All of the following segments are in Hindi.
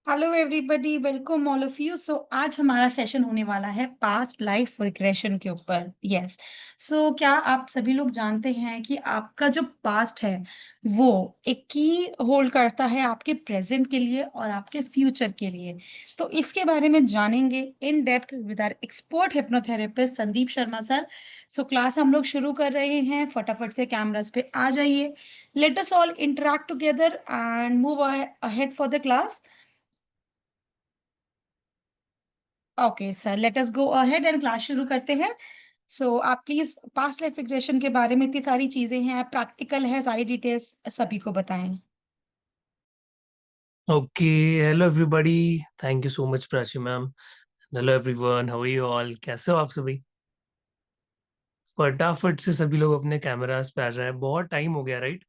Hello everybody, welcome all of you. So आज हमारा सेशन होने वाला है पास्ट लाइफ रिग्रेशन के ऊपर। यस। सो क्या आप सभी लोग जानते हैं कि आपका जो पास्ट है वो एक की होल्ड करता है आपके प्रेजेंट के लिए और आपके फ्यूचर के लिए। तो इसके बारे में जानेंगे in depth with our expert hypnotherapist Sandeep Sharma sir. So class हम लोग शुरू कर रहे हैं। फटाफट से कैमरास पे आ जाइए। Let us all interact together and move ahead for the class. Okay sir, let us go ahead and class शुरू करते हैं। सो आप प्लीज पास्ट लाइफ रिग्रेशन के बारे में इतनी सारी चीजें हैं, प्रैक्टिकल है, सारी डिटेल्स सभी को बताएं। Okay, hello everybody. Thank you so much, Prachi ma'am. Hello everyone. How are you all? कैसे हो आप सभी? फटाफट से सभी लोग अपने कैमरास पे आ जाएं। बहुत टाइम हो गया, राइट?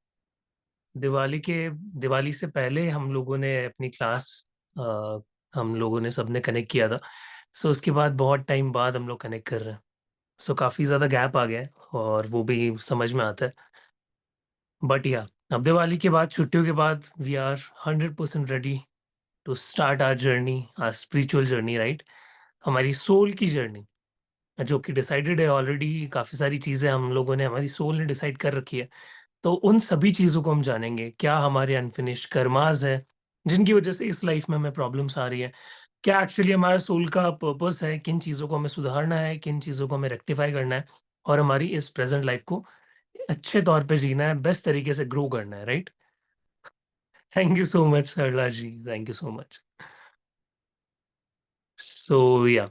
दिवाली के दिवाली से पहले हम लोगों ने अपनी क्लास अ, हम लोगों ने सबने कनेक्ट किया था। सो उसके बाद बहुत टाइम बाद हम लोग कनेक्ट कर रहे हैं। सो काफ़ी ज़्यादा गैप आ गया है और वो भी समझ में आता है। बट या अब दिवाली के बाद छुट्टियों के बाद we are 100% ready to start our journey, our spiritual journey, right? हमारी सोल की जर्नी जो कि डिसाइडेड है ऑलरेडी। काफ़ी सारी चीज़ें हम लोगों ने हमारी सोल ने डिसाइड कर रखी है। तो उन सभी चीज़ों को हम जानेंगे। क्या हमारे अनफिनिश्ड कर्मास है, जिनकी वज़ह से इस लाइफ़ में हमें प्रॉब्लम्स आ रही है? क्या एक्चुअली हमारा सोल का पर्पस है? किन चीज़ों को हमें सुधारना है, किन चीज़ों को हमें रेक्टिफ़ाई करना है और हमारी इस प्रेज़ेंट लाइफ़ को अच्छे तौर पे जीना है, बेस्ट तरीके से ग्रो करना है, right? Thank you so much Sarla ji, thank you so much. So या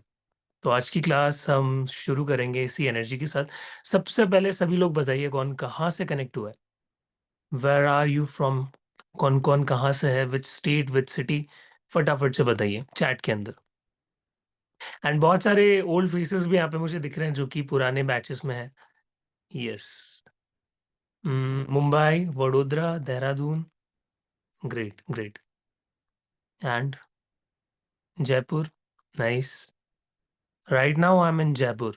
तो आज की क्लास हम शुरू करेंगे इसी एनर्जी के साथ। सबसे पहले सभी लोग बताइए कौन कहाँ से कनेक्ट हुआ है? Where are you from? कौन-कौन कहाँ से है? Which state, which city? फटाफट से बताइए चैट के अंदर। एंड बहुत सारे ओल्ड फेसेस भी यहाँ पे मुझे दिख रहे हैं जो कि पुराने बैचेस में हैं। Yes. Mumbai, Vadodara, Dehradun. Great, great. And Jaipur. Nice. Right now I am in Jaipur.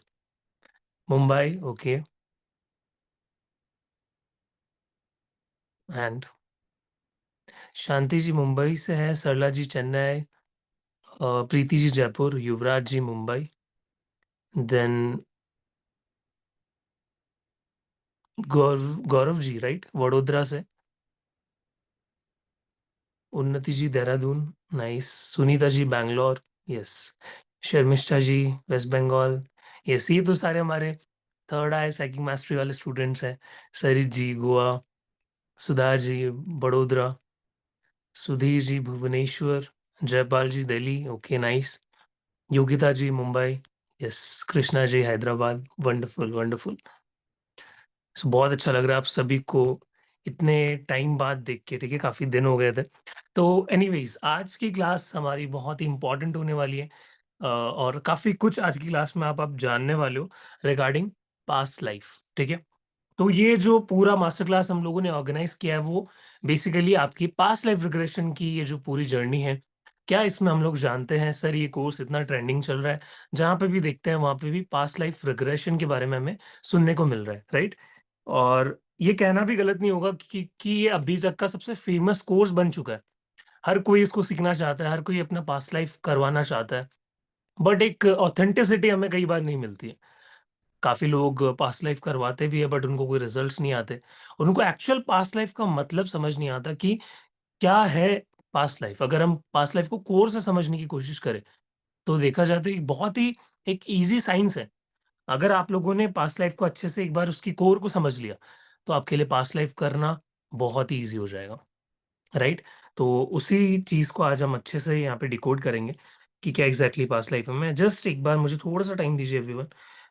Mumbai, okay. And Shanti ji Mumbai से हैं, सरला जी चेन्नई, प्रीति जी जयपुर, युवराज जी मुंबई, देन गौरव जी राइट वडोदरा से, Unnati ji Dehradun, nice, Sunita ji Bangalore, yes, Sharmishtha ji West Bengal, yes, ये तो सारे हमारे थर्ड आई साइकिक मास्टरी वाले स्टूडेंट्स हैं। सरित जी गोवा, सुधा जी बड़ोदरा, सुधीर जी भुवनेश्वर, जयपाल जी दिल्ली, ओके नाइस, योगिता जी Mumbai, yes, Krishna ji Hyderabad, wonderful wonderful. सो बहुत अच्छा लग रहा है आप सभी को इतने टाइम बाद देख के, ठीक है, काफ़ी दिन हो गए थे। तो एनीवेज़ आज की क्लास हमारी बहुत ही इम्पोर्टेंट होने वाली है और काफ़ी कुछ आज की क्लास में आप जानने वाले हो रिगार्डिंग पास्ट लाइफ, ठीक है? तो ये जो पूरा मास्टर क्लास हम लोगों ने ऑर्गेनाइज़ किया है वो बेसिकली आपकी पास्ट लाइफ रिग्रेशन की ये जो पूरी जर्नी है, क्या इसमें हम लोग जानते हैं सर ये कोर्स इतना ट्रेंडिंग चल रहा है, जहाँ पे भी देखते हैं वहाँ पे भी पास्ट लाइफ रिग्रेशन के बारे में हमें सुनने को मिल रहा है, राइट? और ये कहना भी गलत नहीं होगा कि ये अभी तक का सबसे फेमस कोर्स बन चुका है। हर कोई इसको सीखना चाहता है, हर कोई अपना पास्ट लाइफ करवाना चाहता है, बट एक ऑथेंटिसिटी हमें कई बार नहीं मिलती है। काफ़ी लोग पास्ट लाइफ करवाते भी हैं बट उनको कोई रिजल्ट्स नहीं आते। उनको एक्चुअल पास्ट लाइफ का मतलब समझ नहीं आता कि क्या है पास्ट लाइफ? अगर हम पास्ट लाइफ को कोर से समझने की कोशिश करें, तो देखा जाए तो ये बहुत ही एक ईज़ी साइंस है। अगर आप लोगों ने पास्ट लाइफ को अच्छे से एक बार उसकी कोर को समझ लिया, तो आपके लिए पास्ट लाइफ करना बहुत ही ईज़ी हो जाएगा, राइट? तो उसी चीज़ को आज हम अच्छे से यहाँ पे डिकोड करेंगे कि क्या एग्ज़ैक्टली पास्ट लाइफ है। मैं जस्ट एक बार मुझे थोड़ा-सा टाइम दीजिए एवरीवन।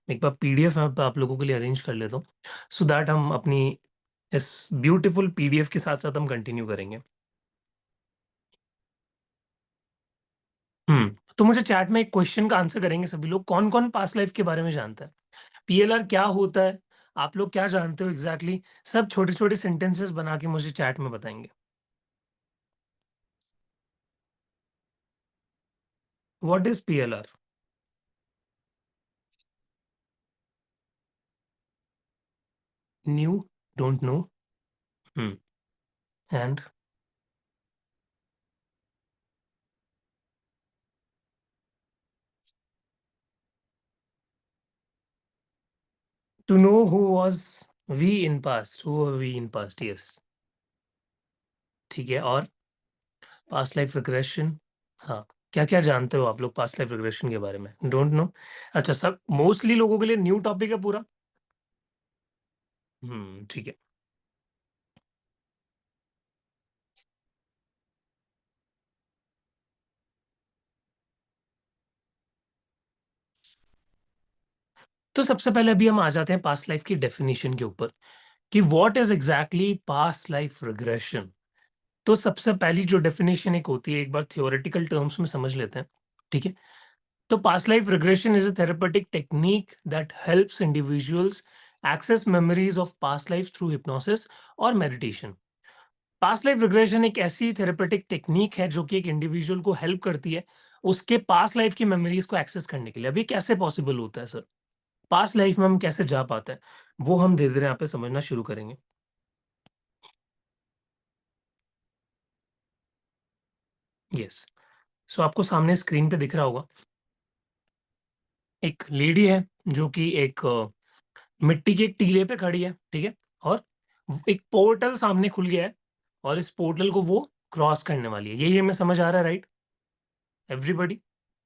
मैं एक बार पीडीएफ यहाँ पे आप लोगों के लिए अरेंज कर लेता हूँ, सो दैट हम अपनी इस ब्यूटीफुल पीडीएफ के साथ-साथ हम कंटिन्यू करेंगे। तो मुझे चैट में एक क्वेश्चन का आंसर करेंगे सभी लोग, कौन-कौन पास्ट लाइफ के बारे में जानता है? पीएलआर क्या होता है? आप लोग क्या जानते हो एग्ज़ैक्टली? सब छोटे-छोटे सेंटेंसेस बना के मुझे चैट में बताएँगे। What is PLR? New, don't know, hmm, and to know who was we in past, who were we in past, yes. ठीक है, और पास्ट लाइफ रिग्रेशन, हाँ, क्या-क्या जानते हो आप लोग पास्ट लाइफ रिग्रेशन के बारे में? Don't know? अच्छा, सब मोस्टली लोगों के लिए न्यू टॉपिक है पूरा? ठीक है। तो सबसे पहले अभी हम आ जाते हैं पास्ट लाइफ की डेफिनिशन के ऊपर कि what is exactly past life regression? तो सबसे पहली जो डेफिनिशन एक होती है, एक बार थ्योरेटिकल टर्म्स में समझ लेते हैं, ठीक है? तो past life regression is a therapeutic technique that helps individuals access memories of past life through hypnosis और मेडिटेशन। पास्ट लाइफ रिग्रेशन एक ऐसी थेरेपेटिक टेक्नीक है जो कि एक इंडिविजुअल को हेल्प करती है उसके पास्ट लाइफ की मेमोरीज को एक्सेस करने के लिए। अभी कैसे पॉसिबल होता है सर? पास्ट लाइफ में हम कैसे जा पाते हैं? वो हम धीरे-धीरे यहाँ पे समझना शुरू करेंगे। यस। सो आपको सामने स्क्रीन पे दिख रहा होगा, एक लेडी है जो कि एक मिट्टी के एक टीले पे खड़ी है, ठीक है? और एक पोर्टल सामने खुल गया है और इस पोर्टल को वो क्रॉस करने वाली है। यही हमें समझ आ रहा है, राइट? एवरीबॉडी,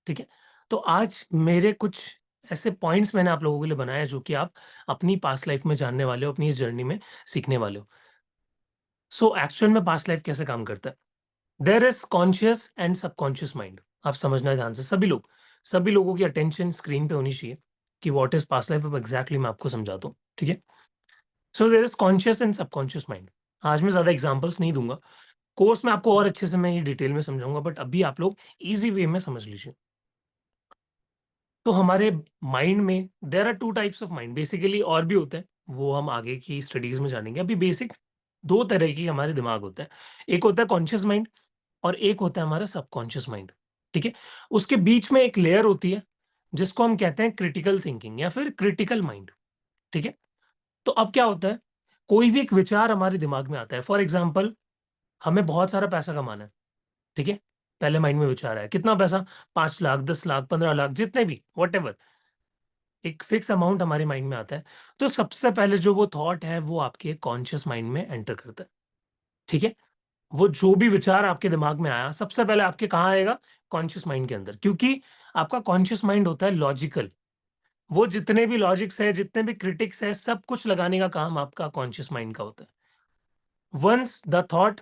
ठीक है? तो आज मेरे कुछ ऐसे पॉइंट्स मैंने आप लोगों के लिए बनाए हैं जो कि आप अपनी पास्ट लाइफ में जानने वाले हो, अपनी इस जर्नी में सीखने वाले हो। सो एक्चुअल में पास्ट लाइफ कैसे काम करता है? There is conscious and subconscious mind. आप समझना ध्यान से, सभी लोगों की अटेंशन स्क्रीन पे होनी चाहिए कि व्हाट इज पास्ट लाइफ। अब एग्जैक्टली मैं आपको समझाता हूँ, ठीक है? So there is conscious and subconscious mind. आज मैं ज्यादा एग्जांपल्स नहीं दूंगा, कोर्स में आपको और अच्छे से मैं ये डिटेल में समझाऊंगा, बट अभी आप लोग इजी वे में समझ लीजिए। तो हमारे माइंड में there are two types of mind basically, और भी होते हैं, वो हम आगे की स्टडीज में जानेंगे। अभी बेसिक दो तरह की हमारे दिमाग होते हैं, एक होता है कॉन्शियस माइंड और एक होता है हमारा सबकॉन्शियस माइंड, ठीक है? उसके बीच में एक लेयर होती है जिसको हम कहते हैं क्रिटिकल थिंकिंग या फिर क्रिटिकल माइंड, ठीक है? तो अब क्या होता है, कोई भी एक विचार हमारे दिमाग में आता है, फॉर एग्जाम्पल हमें बहुत सारा पैसा कमाना है, ठीक है? पहले माइंड में विचार आया, कितना पैसा? 5 लाख, 10 लाख, 15 लाख, जितने भी, वट, एक फिक्स अमाउंट हमारे माइंड में आता है। तो सबसे पहले जो वो थॉट है वो आपके कॉन्शियस माइंड में एंटर करता है, ठीक है? वो जो भी विचार आपके दिमाग में आया सबसे पहले आपके कहाँ आएगा? कॉन्शियस माइंड के अंदर, क्योंकि आपका कॉन्शियस माइंड होता है लॉजिकल। वो जितने भी लॉजिक्स है, जितने भी क्रिटिक्स है, सब कुछ लगाने का काम आपका कॉन्शियस माइंड का होता है। Once the thought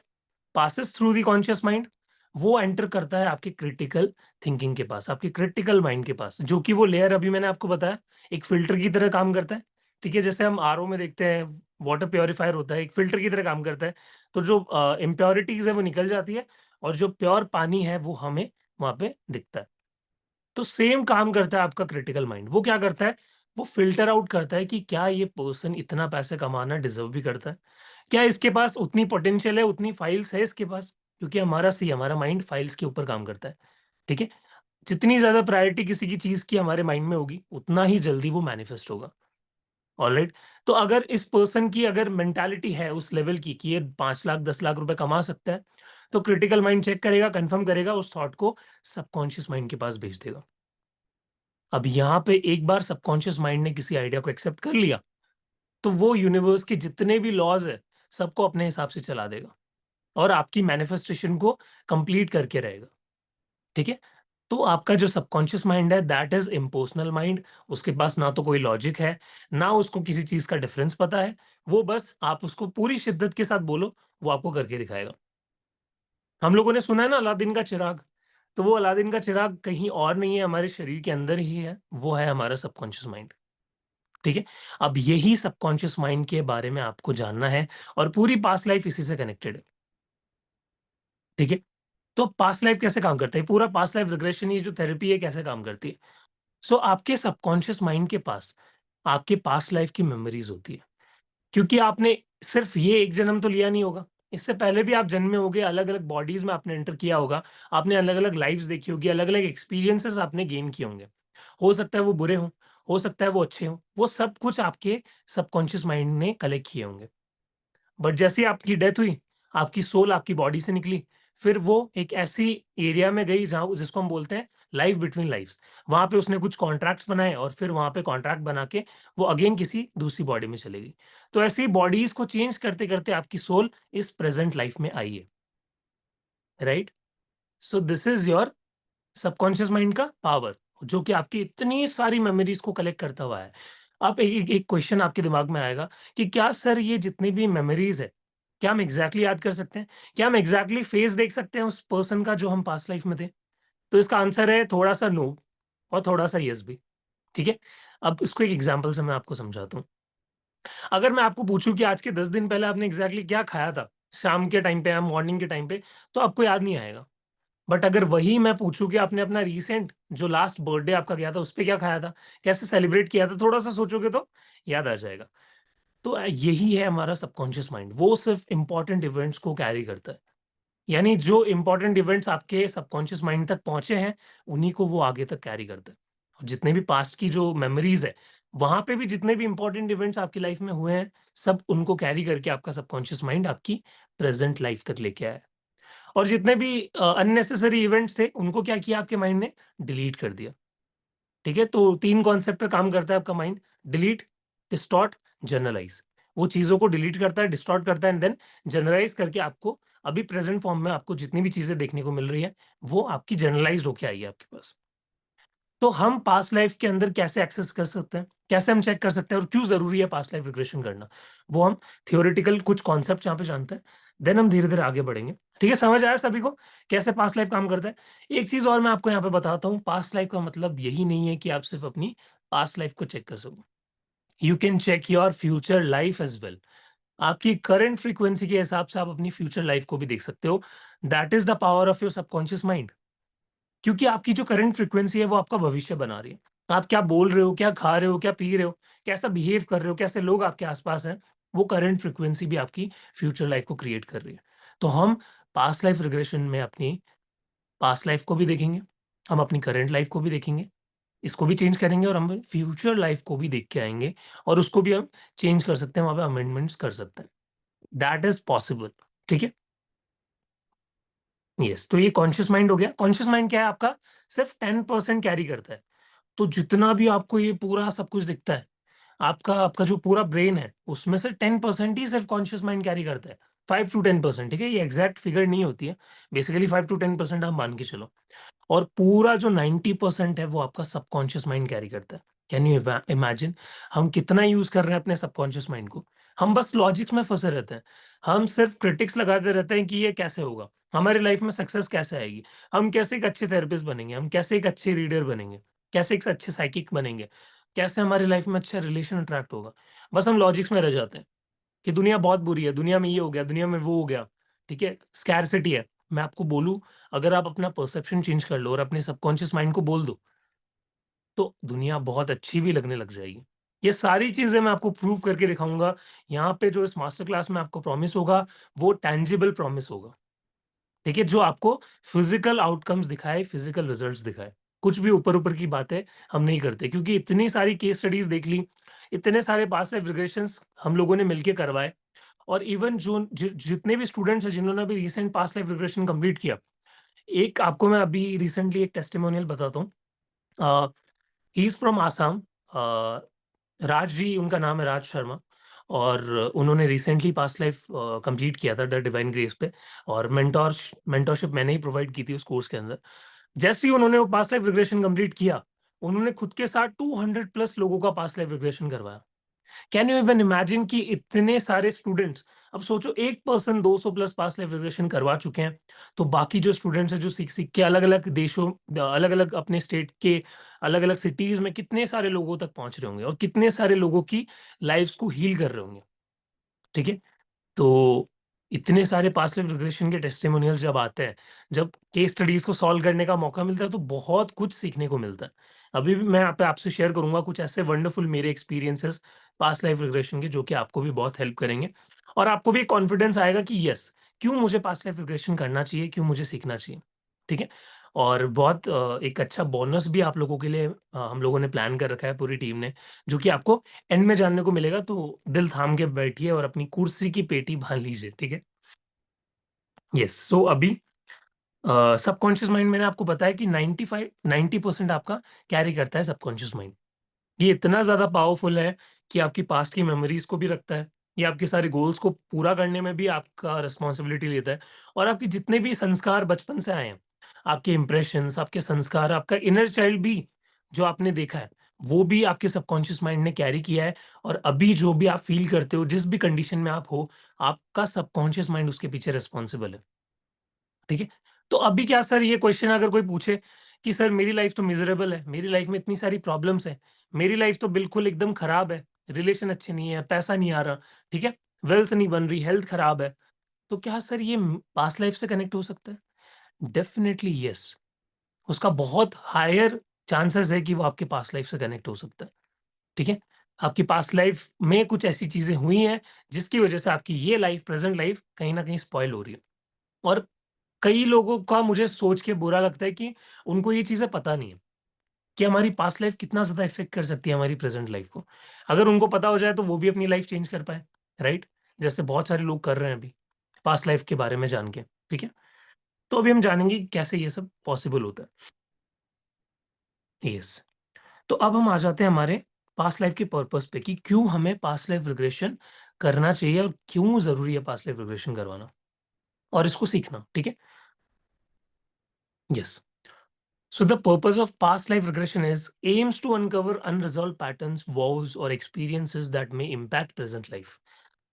passes through the conscious mind, वो एंटर करता है आपके क्रिटिकल थिंकिंग के पास, आपके क्रिटिकल माइंड के पास, जो कि वो लेयर अभी मैंने आपको बताया एक फिल्टर की तरह काम करता है, ठीक है? जैसे हम आरओ में देखते हैं, वाटर प्योरीफायर होता है, एक फिल्टर की तरह काम करता है। तो जो इम्प्योरिटीज है वो निकल जाती है और जो प्योर पानी है वो हमें वहां पे दिखता है। तो सेम काम करता है आपका क्रिटिकल माइंड। वो क्या करता है, वो फिल्टर आउट करता है कि क्या ये पर्सन इतना पैसे कमाना डिजर्व भी करता है, क्या इसके पास उतनी पोटेंशियल है, उतनी फाइल्स है इसके पास। क्योंकि हमारा माइंड फाइल्स के ऊपर काम करता है, ठीक है? जितनी ज्यादा प्रायोरिटी किसी की चीज की हमारे माइंड में होगी उतना ही जल्दी वो मैनिफेस्ट होगा। ऑलराइट। तो अगर इस पर्सन की अगर मेंटालिटी है उस लेवल की कि ये 5 लाख 10 लाख रुपए कमा सकता है, तो क्रिटिकल माइंड चेक करेगा, कंफर्म करेगा, उस थॉट को सबकॉन्शियस माइंड के पास भेज देगा। अब यहाँ पे एक बार सबकॉन्शियस माइंड ने किसी आइडिया को एक्सेप्ट कर लिया, तो वो यूनिवर्स के जितने भी लॉज है, सबको अपने हिसाब से चला देगा और आपकी मैनिफेस्टेशन को कंप्लीट करके रहेगा, ठीक है? तो आपका जो सबकॉन्शियस माइंड है दैट इज़ इम्पर्सनल माइंड। उसके पास ना तो कोई लॉजिक है, ना उसको किसी चीज़ का डिफरेंस पता है। वो बस आप उसको पूरी शिद्दत के साथ बोलो, वो आपको करके दिखाएगा। हम लोगों ने सुना है ना अलादीन का चिराग, तो वो अलादीन का चिराग कहीं और नहीं है, हमारे शरीर के अंदर ही है, वो है हमारा सबकॉन्शियस माइंड। ठीक है? अब यही सबकॉन्शियस माइंड के बारे में आपको जानना है और पूरी पास्ट लाइफ इसी से कनेक्टेड है। ठीक है? तो पास्ट लाइफ कैसे काम करता है? पूरा पास्ट लाइफ रिग्रेशन ये जो थेरेपी है कैसे काम करती है? सो आपके सबकॉन्शियस माइंड के पास आपके पास्ट लाइफ की मेमोरीज़ होती है। क्योंकि आपने सिर्फ ये एक जन्म तो लिया नहीं होगा। इससे पहले भी आप जन्मे होंगे, अलग-अलग बॉडीज़ में आपने एंटर किया होगा। आपने अलग-अलग लाइफ़्स देखी होगी, अलग-अलग एक्सपीरियंसेस आपने गेन किए होंगे। हो सकता है वो बुरे हों, हो सकता है वो अच्छे हों। वो सब कुछ आपके सबकॉन्शियस माइंड ने कलेक्ट किए होंगे। बट जैसे ही आपकी डेथ हुई, आपकी सोल आपकी बॉडी से निकली, फिर वो एक ऐसी एरिया में गई जहाँ जिसको हम बोलते हैं लाइफ बिटवीन लाइफ्स। वहाँ पे उसने कुछ कॉन्ट्रैक्ट्स बनाए और फिर वहाँ पे कॉन्ट्रैक्ट बना के वो अगेन किसी दूसरी बॉडी में चली गई। तो ऐसे ही बॉडीज़ को चेंज करते-करते आपकी सोल इस प्रेज़ेंट लाइफ में आई है, right? So this is your subconscious mind का पावर, जो कि आपकी इतनी सारी मेमोरीज़ को कलेक्ट करता हुआ है। आप एक क्वेश्चन आपके दिमाग में आएगा कि क्या सर ये जितनी भी मेमोरीज़ है, क्या हम एग्ज़ैक्टली याद कर सकते हैं? क्या हम एग्ज़ैक्टली फेस देख सकते हैं उस पर्सन का जो हम पास्ट लाइफ़ में थे? तो इसका आंसर है थोड़ा-सा नो और थोड़ा-सा येस भी, ठीक है? अब इसको एक एग्ज़ाम्पल से मैं आपको समझाता हूँ। अगर मैं आपको पूछूँ कि आज के 10 दिन पहले आपने एग्ज़ैक्टली क्या खाया था? शाम के टाइम पे या मॉर्निंग के टाइम पे, तो आपको याद नहीं आएगा। बट अगर वही मैं पूछूँ कि आपने अपना रिसेंट जो लास्ट बर्थडे आपका गया था, उसपे क्या खाया था? कैसे सेलिब्रेट किया था? थोड़ा-सा सोचोगे तो याद आ जाएगा। तो यही है हमारा सबकॉन्शियस माइंड, वो सिर्फ़ इम्पोर्टेंट इवेंट्स को कैरी करता है। यानी जो इम्पोर्टेंट इवेंट्स आपके सबकॉन्शियस माइंड तक पहुँचे हैं, उन्हीं को वो आगे तक कैरी करता है। और जितने भी पास्ट की जो मेमोरीज़ है, वहाँ पे भी जितने भी इम्पोर्टेंट इवेंट्स आपकी लाइफ़ में हुए हैं, सब उनको कैरी करके आपका सबकॉन्शियस माइंड आपकी प्रेज़ेंट लाइफ़ तक लेके आया है। और जितने भी अननेसेसरी इवेंट्स थे, उनको क्या किया आपके माइंड ने? डिलीट कर दिया। ठीक है? तो 3 कॉन्सेप्ट पे काम करता है आपका माइंड, डिलीट, डिस्टॉर्ट, जनरलाइज़। वो चीज़ों को डिलीट करता है, डिस्टॉर्ट करता है एंड देन जनरलाइज़ करके आपको अभी प्रेज़ेंट फ़ॉर्म में आपको जितनी भी चीज़ें देखने को मिल रही है, वो आपकी जनरलाइज़्ड होके आई है आपके पास। तो हम पास्ट लाइफ के अंदर कैसे एक्सेस कर सकते हैं? कैसे हम चेक कर सकते हैं और क्यों ज़रूरी है पास्ट लाइफ रिग्रेशन करना? वो हम थ्योरेटिकल कुछ कॉन्सेप्ट्स यहाँ पे जानते हैं, देन हम धीरे-धीरे आगे बढ़ेंगे। ठीक है, समझ आया सभी को कैसे पास्ट लाइफ काम करता है? एक चीज़ और मैं आपको यहाँ पे बताता हूँ, पास्ट लाइफ का मतलब यही नहीं है कि आप सिर्फ़ अपनी पास्ट लाइफ को चेक कर सको। You can check your future life as well. आपकी करंट फ्रीक्वेंसी के हिसाब से आप अपनी फ्यूचर लाइफ को भी देख सकते हो। That is the power of your subconscious mind. क्योंकि आपकी जो करंट फ्रीक्वेंसी है वो आपका भविष्य बना रही है। आप क्या बोल रहे हो, क्या खा रहे हो, क्या पी रहे हो, कैसा बिहेव कर रहे हो, कैसे लोग आपके आस-पास हैं, वो करंट फ्रीक्वेंसी भी आपकी फ्यूचर लाइफ को क्रिएट कर रही है। तो हम पास्ट लाइफ रिग्रेशन में अपनी पास्ट लाइफ को भी देखेंगे, हम अपनी करंट लाइफ को भी देखेंगे, इसको भी चेंज करेंगे और हम फ्यूचर लाइफ को भी देख के आएँगे और उसको भी हम चेंज कर सकते हैं, वहाँ पे अमेंडमेंट्स कर सकते हैं। That is possible. ठीक है? येस, तो ये कॉन्शियस माइंड हो गया। कॉन्शियस माइंड क्या है आपका? सिर्फ 10% कैरी करता है। तो जितना भी आपको ये पूरा सब कुछ दिखता है, आपका आपका जो पूरा ब्रेन है, उसमें से 10% ही सिर्फ कॉन्शियस माइंड कैरी करता है। 5 टू 10%, ठीक है? ये एग्ज़ैक्ट फिगर नहीं होती है। बेसिकली 5 टू 10% आप मान के चलो। और पूरा जो 90% है वो आपका सबकॉन्शियस माइंड कैरी करता है। कैन यू इमेजिन हम कितना यूज़ कर रहे हैं अपने सबकॉन्शियस माइंड को? हम बस लॉजिक्स में फँसे रहते हैं। हम सिर्फ क्रिटिक्स लगाते रहते हैं कि ये कैसे होगा? हमारी लाइफ में सक्सेस कैसे आएगी? हम कैसे एक अच्छे थेरेपिस्ट बनेंगे? हम कैसे एक अच्छे रीडर बनेंगे? कैसे एक अच्छे साइकिक बनेंगे? कैसे हमारी लाइफ में अच्छा रिलेशन अट्रैक्ट होगा? बस हम लॉजिक्स में रह जाते हैं कि दुनिया बहुत बुरी है, दुनिया में ये हो गया, दुनिया में वो हो गया, ठीक है? स्कैरसिटी है। मैं आपको बोलूँ, अगर आप अपना परसेप्शन चेंज कर लो और अपने सबकॉन्शियस माइंड को बोल दो, तो दुनिया बहुत अच्छी भी लगने लग जाएगी। ये सारी चीज़ें मैं आपको प्रूव करके दिखाऊँगा। यहाँ पे जो इस मास्टर क्लास में आपको प्रॉमिस होगा, वो टैंजिबल प्रॉमिस होगा। ठीक है? जो आपको फिज़िकल आउटकम्स दिखाए, फिज़िकल रिज़ल्ट्स दिखाए। कुछ भी ऊपर-ऊपर की बातें हम नहीं करते क्योंकि इतनी सारी केस स्टडीज़ देख ली, इतने सारे पास्ट लाइफ रिग्रेशंस हम लोगों ने मिलके करवाए और इवन जो जितने भी स्टूडेंट्स हैं जिन्होंने अभी recent past life regression complete किया, एक आपको मैं अभी रिसेंटली एक टेस्टिमोनियल बताता हूँ। अ, he is from Assam. Raj ji उनका नाम है, राज शर्मा। और उन्होंने रिसेंटली पास्ट लाइफ कंप्लीट किया था द डिवाइन ग्रेस पे और मेंटोरशिप मैंने ही प्रोवाइड की थी उस कोर्स के अंदर। जैसे ही उन्होंने वो पास्ट लाइफ रिग्रेशन कंप्लीट किया, उन्होंने खुद के साथ 200 प्लस लोगों का पास्ट लाइफ रिग्रेशन करवाया। कैन यू इवन इमेजिन कि इतने सारे स्टूडेंट्स, अब सोचो एक person 200 plus past life regression करवा चुके हैं, तो बाकी जो स्टूडेंट्स हैं जो सीख-सीख के अलग-अलग देशों अलग-अलग अपने स्टेट के अलग-अलग सिटीज़ में कितने सारे लोगों तक पहुँच रहे होंगे और कितने सारे लोगों की लाइव्स को हील कर रहे होंगे, ठीक है? तो इतने सारे पास्ट लाइफ रिग्रेशन के टेस्टिमोनियल्स जब आते हैं, जब केस स्टडीज़ को सॉल्व करने का मौका मिलता है, तो बहुत कुछ सीखने को मिलता है। अभी भी मैं यहाँ पे आपसे शेयर करूँगा कुछ ऐसे वंडरफुल मेरे एक्सपीरियंसेस पास्ट लाइफ रिग्रेशन के, जो कि आपको भी बहुत हेल्प करेंगे और आपको भी एक कॉन्फिडेंस आएगा कि यस, क्यों मुझे पास्ट लाइफ रिग्रेशन करना चाहिए, क्यों मुझे सीखना चाहिए। ठीक है? और बहुत एक अच्छा बोनस भी आप लोगों के लिए हम लोगों ने प्लान कर रखा है पूरी टीम ने, जो कि आपको एंड में जानने को मिलेगा, तो दिल थाम के बैठिए और अपनी कुर्सी की पेटी बाँध लीजिए, ठीक है? येस, सो अभी सबकॉन्शियस माइंड मैंने आपको बताया कि 90% आपका कैरी करता है सबकॉन्शियस माइंड। ये इतना ज़्यादा पावरफुल है कि आपकी पास्ट की मेमोरीज़ को भी रखता है। ये आपके सारे गोल्स को पूरा करने में भी आपका रिस्पॉन्सिबिलिटी लेता है और आपके जितने भी संस्कार बचपन से आए हैं, आपके इम्प्रेशंस, आपके संस्कार, आपका इनर चाइल्ड भी जो आपने देखा है, वो भी आपके सबकॉन्शियस माइंड ने कैरी किया है और अभी जो भी आप फ़ील करते हो, जिस भी कंडीशन में आप हो, आपका सबकॉन्शियस माइंड उसके पीछे रिस्पॉन्सिबल है। ठीक है? तो अभी क्या सर ये क्वेश्चन अगर कोई पूछे कि सर मेरी लाइफ तो मिज़रेबल है, मेरी लाइफ में इतनी सारी प्रॉब्लम्स हैं, मेरी लाइफ तो बिल्कुल एकदम खराब है, रिलेशन अच्छे नहीं है, पैसा नहीं आ रहा, ठीक है? वेल्थ नहीं बन रही, हेल्थ खराब है, तो क्या सर ये पास्ट लाइफ से कनेक्ट हो सकता है? Definitely yes. उसका बहुत हायर चांसेस है कि वो आपके पास्ट लाइफ से कनेक्ट हो सकता है, ठीक है? आपकी पास्ट लाइफ में कुछ ऐसी चीज़ें हुई हैं, जिसकी वजह से आपकी ये लाइफ, प्रेज़ेंट लाइफ कहीं न कहीं स्पॉइल हो रही है और कई लोगों का मुझे सोच के बुरा लगता है कि उनको ये चीज़ें पता नहीं है, कि हमारी पास्ट लाइफ़ कितना ज़्यादा इफ़ेक्ट कर सकती है हमारी प्रेज़ेंट लाइफ़ को। अगर उनको पता हो जाए तो वो भी अपनी लाइफ़ चेंज कर पाएँ, राइट? जैसे बहुत सारे लोग कर रहे हैं अभी, पास्ट लाइफ़ के बारे में जान के, ठीक है? तो अभी हम जानेंगे कि कैसे ये सब पॉसिबल होता है। येस। तो अब हम आ जाते हैं हमारे पास्ट लाइफ़ के पर्पस पे कि क्यों हमें पास्ट लाइफ़ रिग्रेशन करना चाहिए और क्यों ज़रूरी है पास्ट लाइफ़ रिग्रेशन करवाना और इसको सीखना, ठीक है? Yes. So the purpose of past life regression is aims to uncover unresolved patterns, woes or experiences that may impact present life.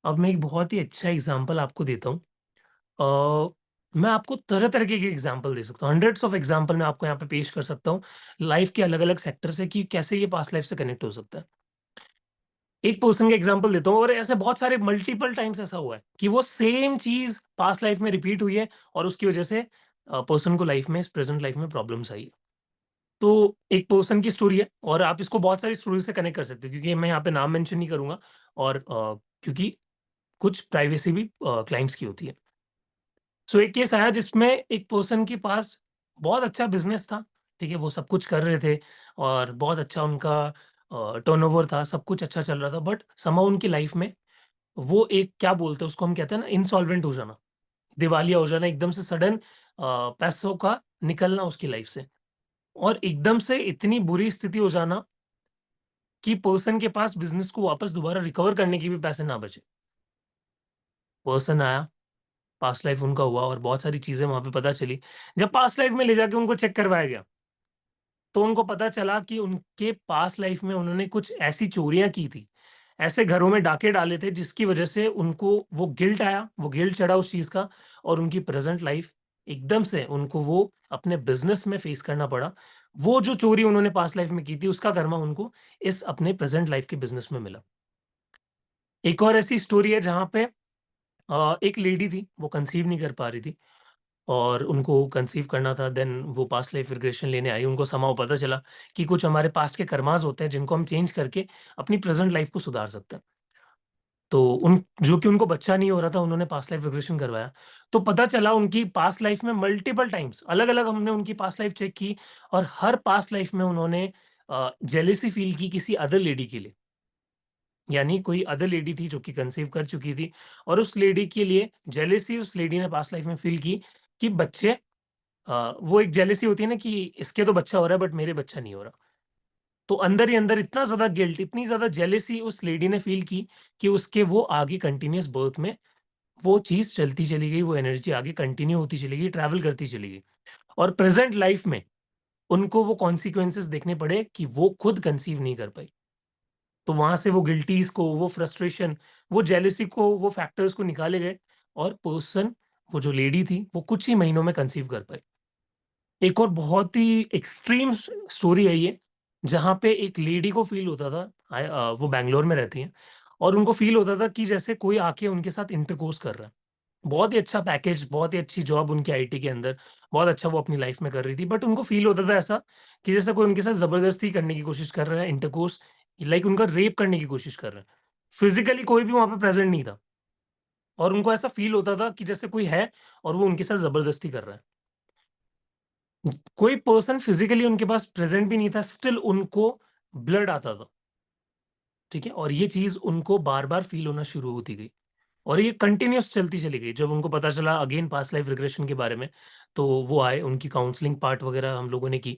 अब मैं एक बहुत ही अच्छा एग्जांपल आपको देता हूँ। मैं आपको तरह-तरह के एग्जांपल दे सकता हूँ। हंड्रेड्स ऑफ एग्जांपल मैं आपको यहाँ पे पेश कर सकता हूँ, लाइफ के अलग-अलग सेक्टर से कि कैसे ये पास्ट लाइफ से कनेक्ट हो सकता है। एक पर्सन का एग्जांपल देता हूँ और ऐसे बहुत सारे मल्टीपल टाइम्स ऐसा हुआ है कि वो सेम चीज़ पास्ट लाइफ में रिपीट हुई है और उसकी वजह से पर्सन को लाइफ में, प्रेजेंट लाइफ में प्रॉब्लम्स आई है। तो एक पर्सन की स्टोरी है और आप इसको बहुत सारी स्टोरी से कनेक्ट कर सकते हो क्योंकि मैं यहाँ पे नाम मेंशन नहीं करूँगा और क्योंकि कुछ प्राइवेसी भी क्लाइंट्स की होती है। सो एक केस आया जिसमें एक पर्सन के पास बहुत अच्छा बिज़नेस था, ठीक है? वो सब कुछ कर रहे थे और बहुत अच्छा उनका टर्नओवर था, सब कुछ अच्छा चल रहा था बट समहाउ उनकी लाइफ में वो एक क्या बोलते हैं उसको हम कहते हैं ना इंसॉल्वेंट हो जाना, दिवालिया हो जाना, एकदम से सडन पैसों का निकलना उसकी लाइफ से और एकदम से इतनी बुरी स्थिति हो जाना कि पर्सन के पास बिज़नेस को वापस दोबारा रिकवर करने के भी पैसे ना बचे। पर्सन आया, पास्ट लाइफ़ उनका हुआ और बहुत सारी चीज़ें वहाँ पे पता चली। जब पास्ट लाइफ़ में ले जाके उनको चेक करवाया गया, तो उनको पता चला कि उनके पास्ट लाइफ़ में उन्होंने कुछ ऐसी चोरियाँ की थी, ऐसे घरों में डाके डाले थे जिसकी वज़ह से उनको वो गिल्ट आया, वो गिल्ट चढ़ा उस चीज़ का और उनकी प्रेज़ेंट लाइफ़ एकदम से उनको वो अपने बिज़नेस में फ़ेस करना पड़ा। वो जो चोरी उन्होंने पास्ट लाइफ़ में की थी, उसका कर्मा उनको इस अपने प्रेज़ेंट लाइफ़ के बिज़नेस में मिला। एक और ऐसी स्टोरी है जहाँ पे एक लेडी थी, वो कंसीव नहीं कर पा रही थी और उनको कंसीव करना था देन वो पास्ट लाइफ रिग्रेशन लेने आई। उनको समहाउ पता चला कि कुछ हमारे पास्ट के कर्माज़ होते हैं जिनको हम चेंज करके अपनी प्रेज़ेंट लाइफ को सुधार सकते हैं। तो उन जो कि उनको बच्चा नहीं हो रहा था, उन्होंने पास्ट लाइफ रिग्रेशन करवाया। तो पता चला उनकी पास्ट लाइफ में मल्टीपल टाइम्स अलग-अलग हमने उनकी पास्ट लाइफ चेक की और हर पास्ट लाइफ में उन्होंने जेलेसी फ़ील की किसी अदर लेडी के लिए। यानी कोई अदर लेडी थी जो कि कंसीव कर चुकी थी और उस लेडी के लिए जेलेसी उस लेडी ने पास्ट लाइफ में फ़ील की कि बच्चे वो एक जेलेसी होती है ना कि इसके तो बच्चा हो रहा है बट मेरे बच्चा नहीं हो रहा। तो अंदर ही अंदर इतना ज़्यादा गिल्ट, इतनी ज़्यादा जेलेसी उस लेडी ने फ़ील की कि उसके वो आगे कंटीन्यूअस बर्थ में वो चीज़ चलती चली गई, वो एनर्जी आगे कंटिन्यू होती चली गई, ट्रैवल करती चली गई और प्रेज़ेंट लाइफ में उनको वो कॉन्सिक्वेंसेस देखने पड़े कि वो खुद कंसीव नहीं कर पाई। तो वहाँ से वो गिल्टीज़ को, वो फ्रस्ट्रेशन, वो जेलसी को, वो फैक्टर्स को निकाले गए और पर्सन वो जो लेडी थी, वो कुछ ही महीनों में कंसीव कर पाई। एक और बहुत ही एक्सट्रीम स्टोरी है ये, जहाँ पे एक लेडी को फ़ील होता था वो बैंगलोर में रहती हैं और उनको फ़ील होता था कि जैसे कोई आके उनके साथ इंटरकोर्स कर रहा है। बहुत ही अच्छा पैकेज, बहुत ही अच्छी जॉब उनकी आईटी के अंदर, बहुत अच्छा वो अपनी लाइफ़ में कर रही थी। बट उनको फ़ील होता था ऐसा कि जैसे कोई उनके साथ ज़बरदस्ती करने की कोशिश कर रहा है, इंटरकोर्स लाइक उनका रेप करने की कोशिश कर रहा है। फिज़िकली कोई भी वहाँ पे प्रेज़ेंट नहीं था और उनको ऐसा फ़ील होता था कि जैसे कोई है और वो उनके साथ ज़बरदस्ती कर रहा है। कोई पर्सन फिज़िकली उनके पास प्रेज़ेंट भी नहीं था, स्टिल उनको ब्लड आता था, ठीक है? और ये चीज़ उनको बार-बार फ़ील होना शुरू होती गई और ये कंटिन्यूअस चलती चली गई। जब उनको पता चला अगेन पास्ट लाइफ रिग्रेशन के बारे में, तो वो आए, उनकी काउंसलिंग पार्ट वगैरह हम लोगों ने की।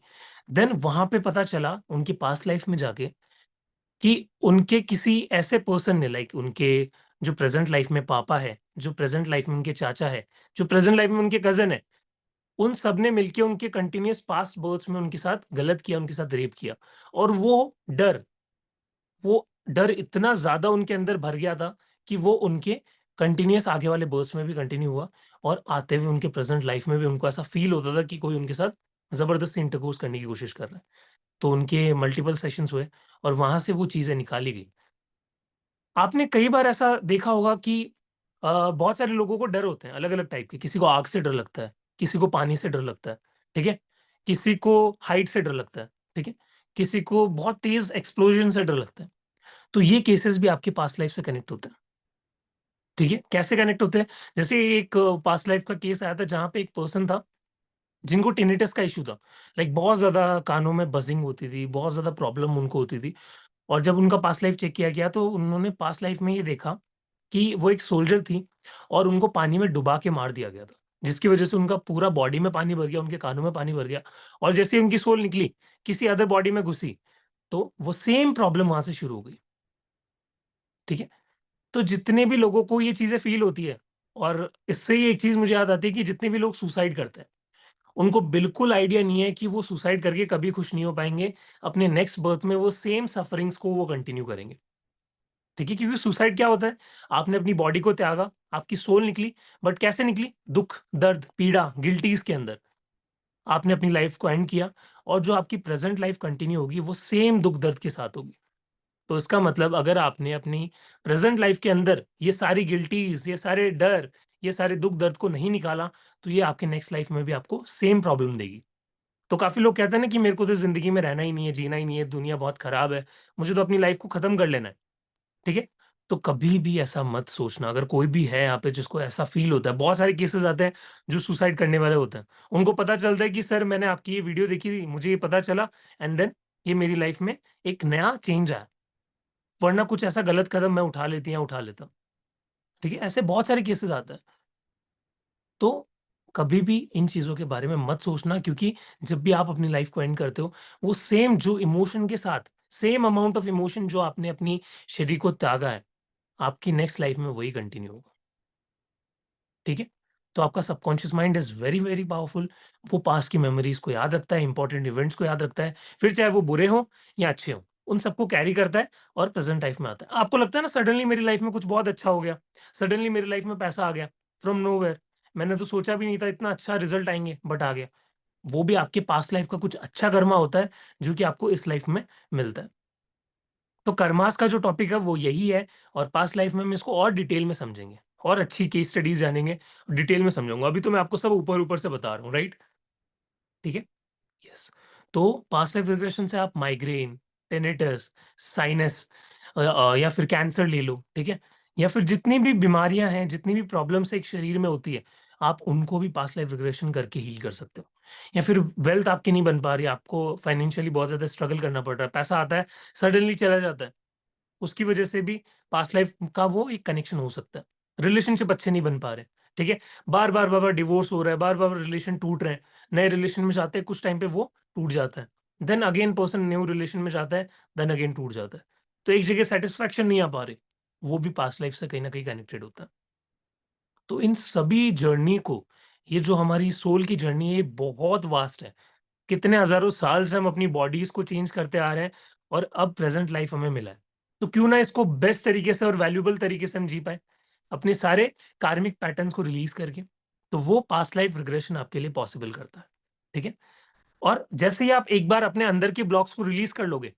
देन वहाँ पे पता चला उनकी पास्ट लाइफ में जाके कि उनके किसी ऐसे पर्सन ने, लाइक उनके जो प्रेज़ेंट लाइफ में पापा है, जो प्रेज़ेंट लाइफ में उनके चाचा है, जो प्रेज़ेंट लाइफ में उनके कज़िन है, उन सब ने मिलके उनके कंटीन्यूअस पास्ट बर्थ्स में उनके साथ गलत किया, उनके साथ रेप किया। और डर वो डर इतना ज़्यादा उनके अंदर भर गया था कि वो उनके कंटीन्यूअस आगे वाले बर्स्ट में भी कंटिन्यू हुआ, और आते हुए उनके प्रेज़ेंट लाइफ़ में भी उनको ऐसा फ़ील होता था कि कोई उनके साथ ज़बरदस्ती इंटरकोर्स करने की कोशिश कर रहा है। तो उनके मल्टीपल सेशंस हुए और वहाँ से वो चीज़ें निकाली गई। आपने कई बार ऐसा देखा होगा कि बहुत सारे लोगों को डर होते हैं अलग-अलग टाइप के। किसी को आग से डर लगता है, किसी को पानी से डर लगता है, ठीक है? किसी को हाइट से डर लगता है, ठीक है? किसी को बहुत तेज़ एक्सप्लोजन से डर लगता है। तो ये केसेस भी आपकी पास्ट लाइफ से कनेक्ट होते हैं, ठीक है? कैसे कनेक्ट होते हैं? जैसे एक पास्ट लाइफ का केस आया था जहाँ पे एक पर्सन था, जिनको टिनिटस का इश्यू था। लाइक बहुत ज़्यादा कानों में बज़िंग होती थी, बहुत ज़्यादा प्रॉब्लम उनको होती थी। और जब उनका पास्ट लाइफ चेक किया गया तो उन्होंने पास्ट लाइफ में ये देखा कि वो एक सोल्जर थी और उनको पानी में डुबा के मार दिया गया था। जिसकी वज़ह से उनका पूरा बॉडी में पानी भर गया, उनके कानों में पानी भर गया, और जैसे ही उनकी सोल निकली, किसी अदर बॉडी में घुसी, तो वो सेम प्रॉब्लम वहाँ से शुरू हो गई, ठीक है? तो जितने भी लोगों को ये चीज़ें फ़ील होती है, और इससे ही एक चीज़ मुझे याद आती है कि जितने भी लोग सुसाइड करते हैं, उनको बिल्कुल आइडिया नहीं है कि वो सुसाइड करके कभी खुश नहीं हो पाएँगे। अपने नेक्स्ट बर्थ में वो सेम सफरिंग्स को वो कंटिन्यू करेंगे। ठीक है? क्योंकि सुसाइड क्या होता है? आपने अपनी बॉडी को त्यागा, आपकी सोल निकली, बट कैसे निकली? दुःख, दर्द, पीड़ा, गिल्टीज़ के अंदर। आपने अपनी लाइफ़ को एंड किया, और जो आपकी प्रेज़ेंट लाइफ़ कंटिन्यू होगी, वो सेम दुःख दर्द के साथ होगी। तो इसका मतलब अगर आपने अपनी प्रेज़ेंट लाइफ़ के अंदर ये सारी गिल्टीज़, ये सारे डर, ये सारे दुःख दर्द को नहीं निकाला, तो ये आपके नेक्स्ट लाइफ़ में भी आपको सेम प्रॉब्लम देगी। तो काफ़ी लोग कहते हैं ना कि मेरे को तो ज़िंदगी में रहना ही नहीं है, जीना ही नहीं है, दुनिया बहुत खराब है, मुझे तो अपनी लाइफ़ को ख़त्म कर लेना है। ठीक है? तो कभी भी ऐसा मत सोचना। अगर कोई भी है यहाँ पे जिसको ऐसा फ़ील होता है, बहुत सारे केसेज़ आते हैं जो सुसाइड करने वाले होते हैं। उनको पता चलता है कि सर मैंने आपकी ये वीडियो देखी थी, मुझे ये पता चला, एंड देन ये मेरी लाइफ़ में एक नया चेंज आया। वरना कुछ ऐसा गलत कदम मैं उठा लेती या उठा लेता। ठीक है? ऐसे बहुत सारे केसेज़ आते हैं। तो कभी भी इन चीज़ों के बारे में मत सोचना, क्योंकि जब भी आप अपनी लाइफ़ को एंड करते हो, वो सेम जो इमोशन के साथ, सेम अमाउंट ऑफ इमोशन जो आपने अपनी शरीर को त्यागा है, आपकी नेक्स्ट लाइफ़ में वही कंटिन्यू होगा। ठीक है? तो आपका subconscious mind is very, very powerful. वो पास्ट की मेमोरीज़ को याद रखता है, इम्पोर्टेंट इवेंट्स को याद रखता है, फिर चाहे वो बुरे हों या अच्छे हों, उन सबको कैरी करता है और प्रेज़ेंट लाइफ़ में आता है। आपको लगता है ना सडनली मेरी लाइफ़ में कुछ बहुत अच्छा हो गया, सडनली मेरी लाइफ़ में पैसा आ गया, फ्रॉम नोवेयर, मैंने तो सोचा भी नहीं था इतना अच्छा रिज़ल्ट आएँगे, बट आ गया। वो भी आपके पास्ट लाइफ़ का कुछ अच्छा कर्मा होता है, जो कि आपको इस लाइफ़ में मिलता है। तो कर्मास का जो टॉपिक है वो यही है, और पास्ट लाइफ में हम इसको और डिटेल में समझेंगे और अच्छी केस स्टडीज़ जानेंगे, डिटेल में समझाऊँगा। अभी तो मैं आपको सब ऊपर-ऊपर से बता रहा हूँ, राइट? ठीक है? यस। तो पास्ट लाइफ रिग्रेशन से आप माइग्रेन, टिनिटस, साइनस या फिर कैंसर ले लो, ठीक है? या फिर जितनी भी बीमारियाँ हैं, जितनी भी प्रॉब्लम्स एक शरीर में होती है, आप उनको भी पास्ट लाइफ रिग्रेशन करके हील कर सकते हो। या फिर वेल्थ आपकी नहीं बन पा रही, आपको फाइनेंशियली बहुत ज़्यादा स्ट्रगल करना पड़ रहा है, पैसा आता है, सडनली चला जाता है। उसकी वजह से भी पास्ट लाइफ का वो एक कनेक्शन हो सकता है। रिलेशनशिप अच्छे नहीं बन पा रहे, ठीक है? बार-बार डिवोर्स हो रहा है, बार-बार रिलेशन टूट रहे हैं। नए रिलेशन में जाते हैं, कुछ टाइम पे वो टूट जाता है। Then again person new relation में जाता है, देन अगेन टूट जाता है। तो एक जगह सैटिस्फैक्शन नहीं आ पा रही, वो भी पास्ट लाइफ से कहीं न कहीं कनेक्टेड होता है। तो इन सभी जर्नी को, ये जो हमारी सोल की जर्नी है, ये बहुत वास्ट है। कितने हज़ारों साल से हम अपनी बॉडीज़ को चेंज करते आ रहे हैं, और अब प्रेज़ेंट लाइफ़ हमें मिला है। तो क्यों ना इसको बेस्ट तरीके से और वैल्यूएबल तरीके से हम जी पाएँ, अपने सारे कार्मिक पैटर्न्स को रिलीज़ करके। तो वो पास्ट लाइफ़ रिग्रेशन आपके लिए पॉसिबल करता है। ठीक है? और जैसे ही आप एक बार अपने अंदर के ब्लॉक्स को रिलीज़ कर लोगे,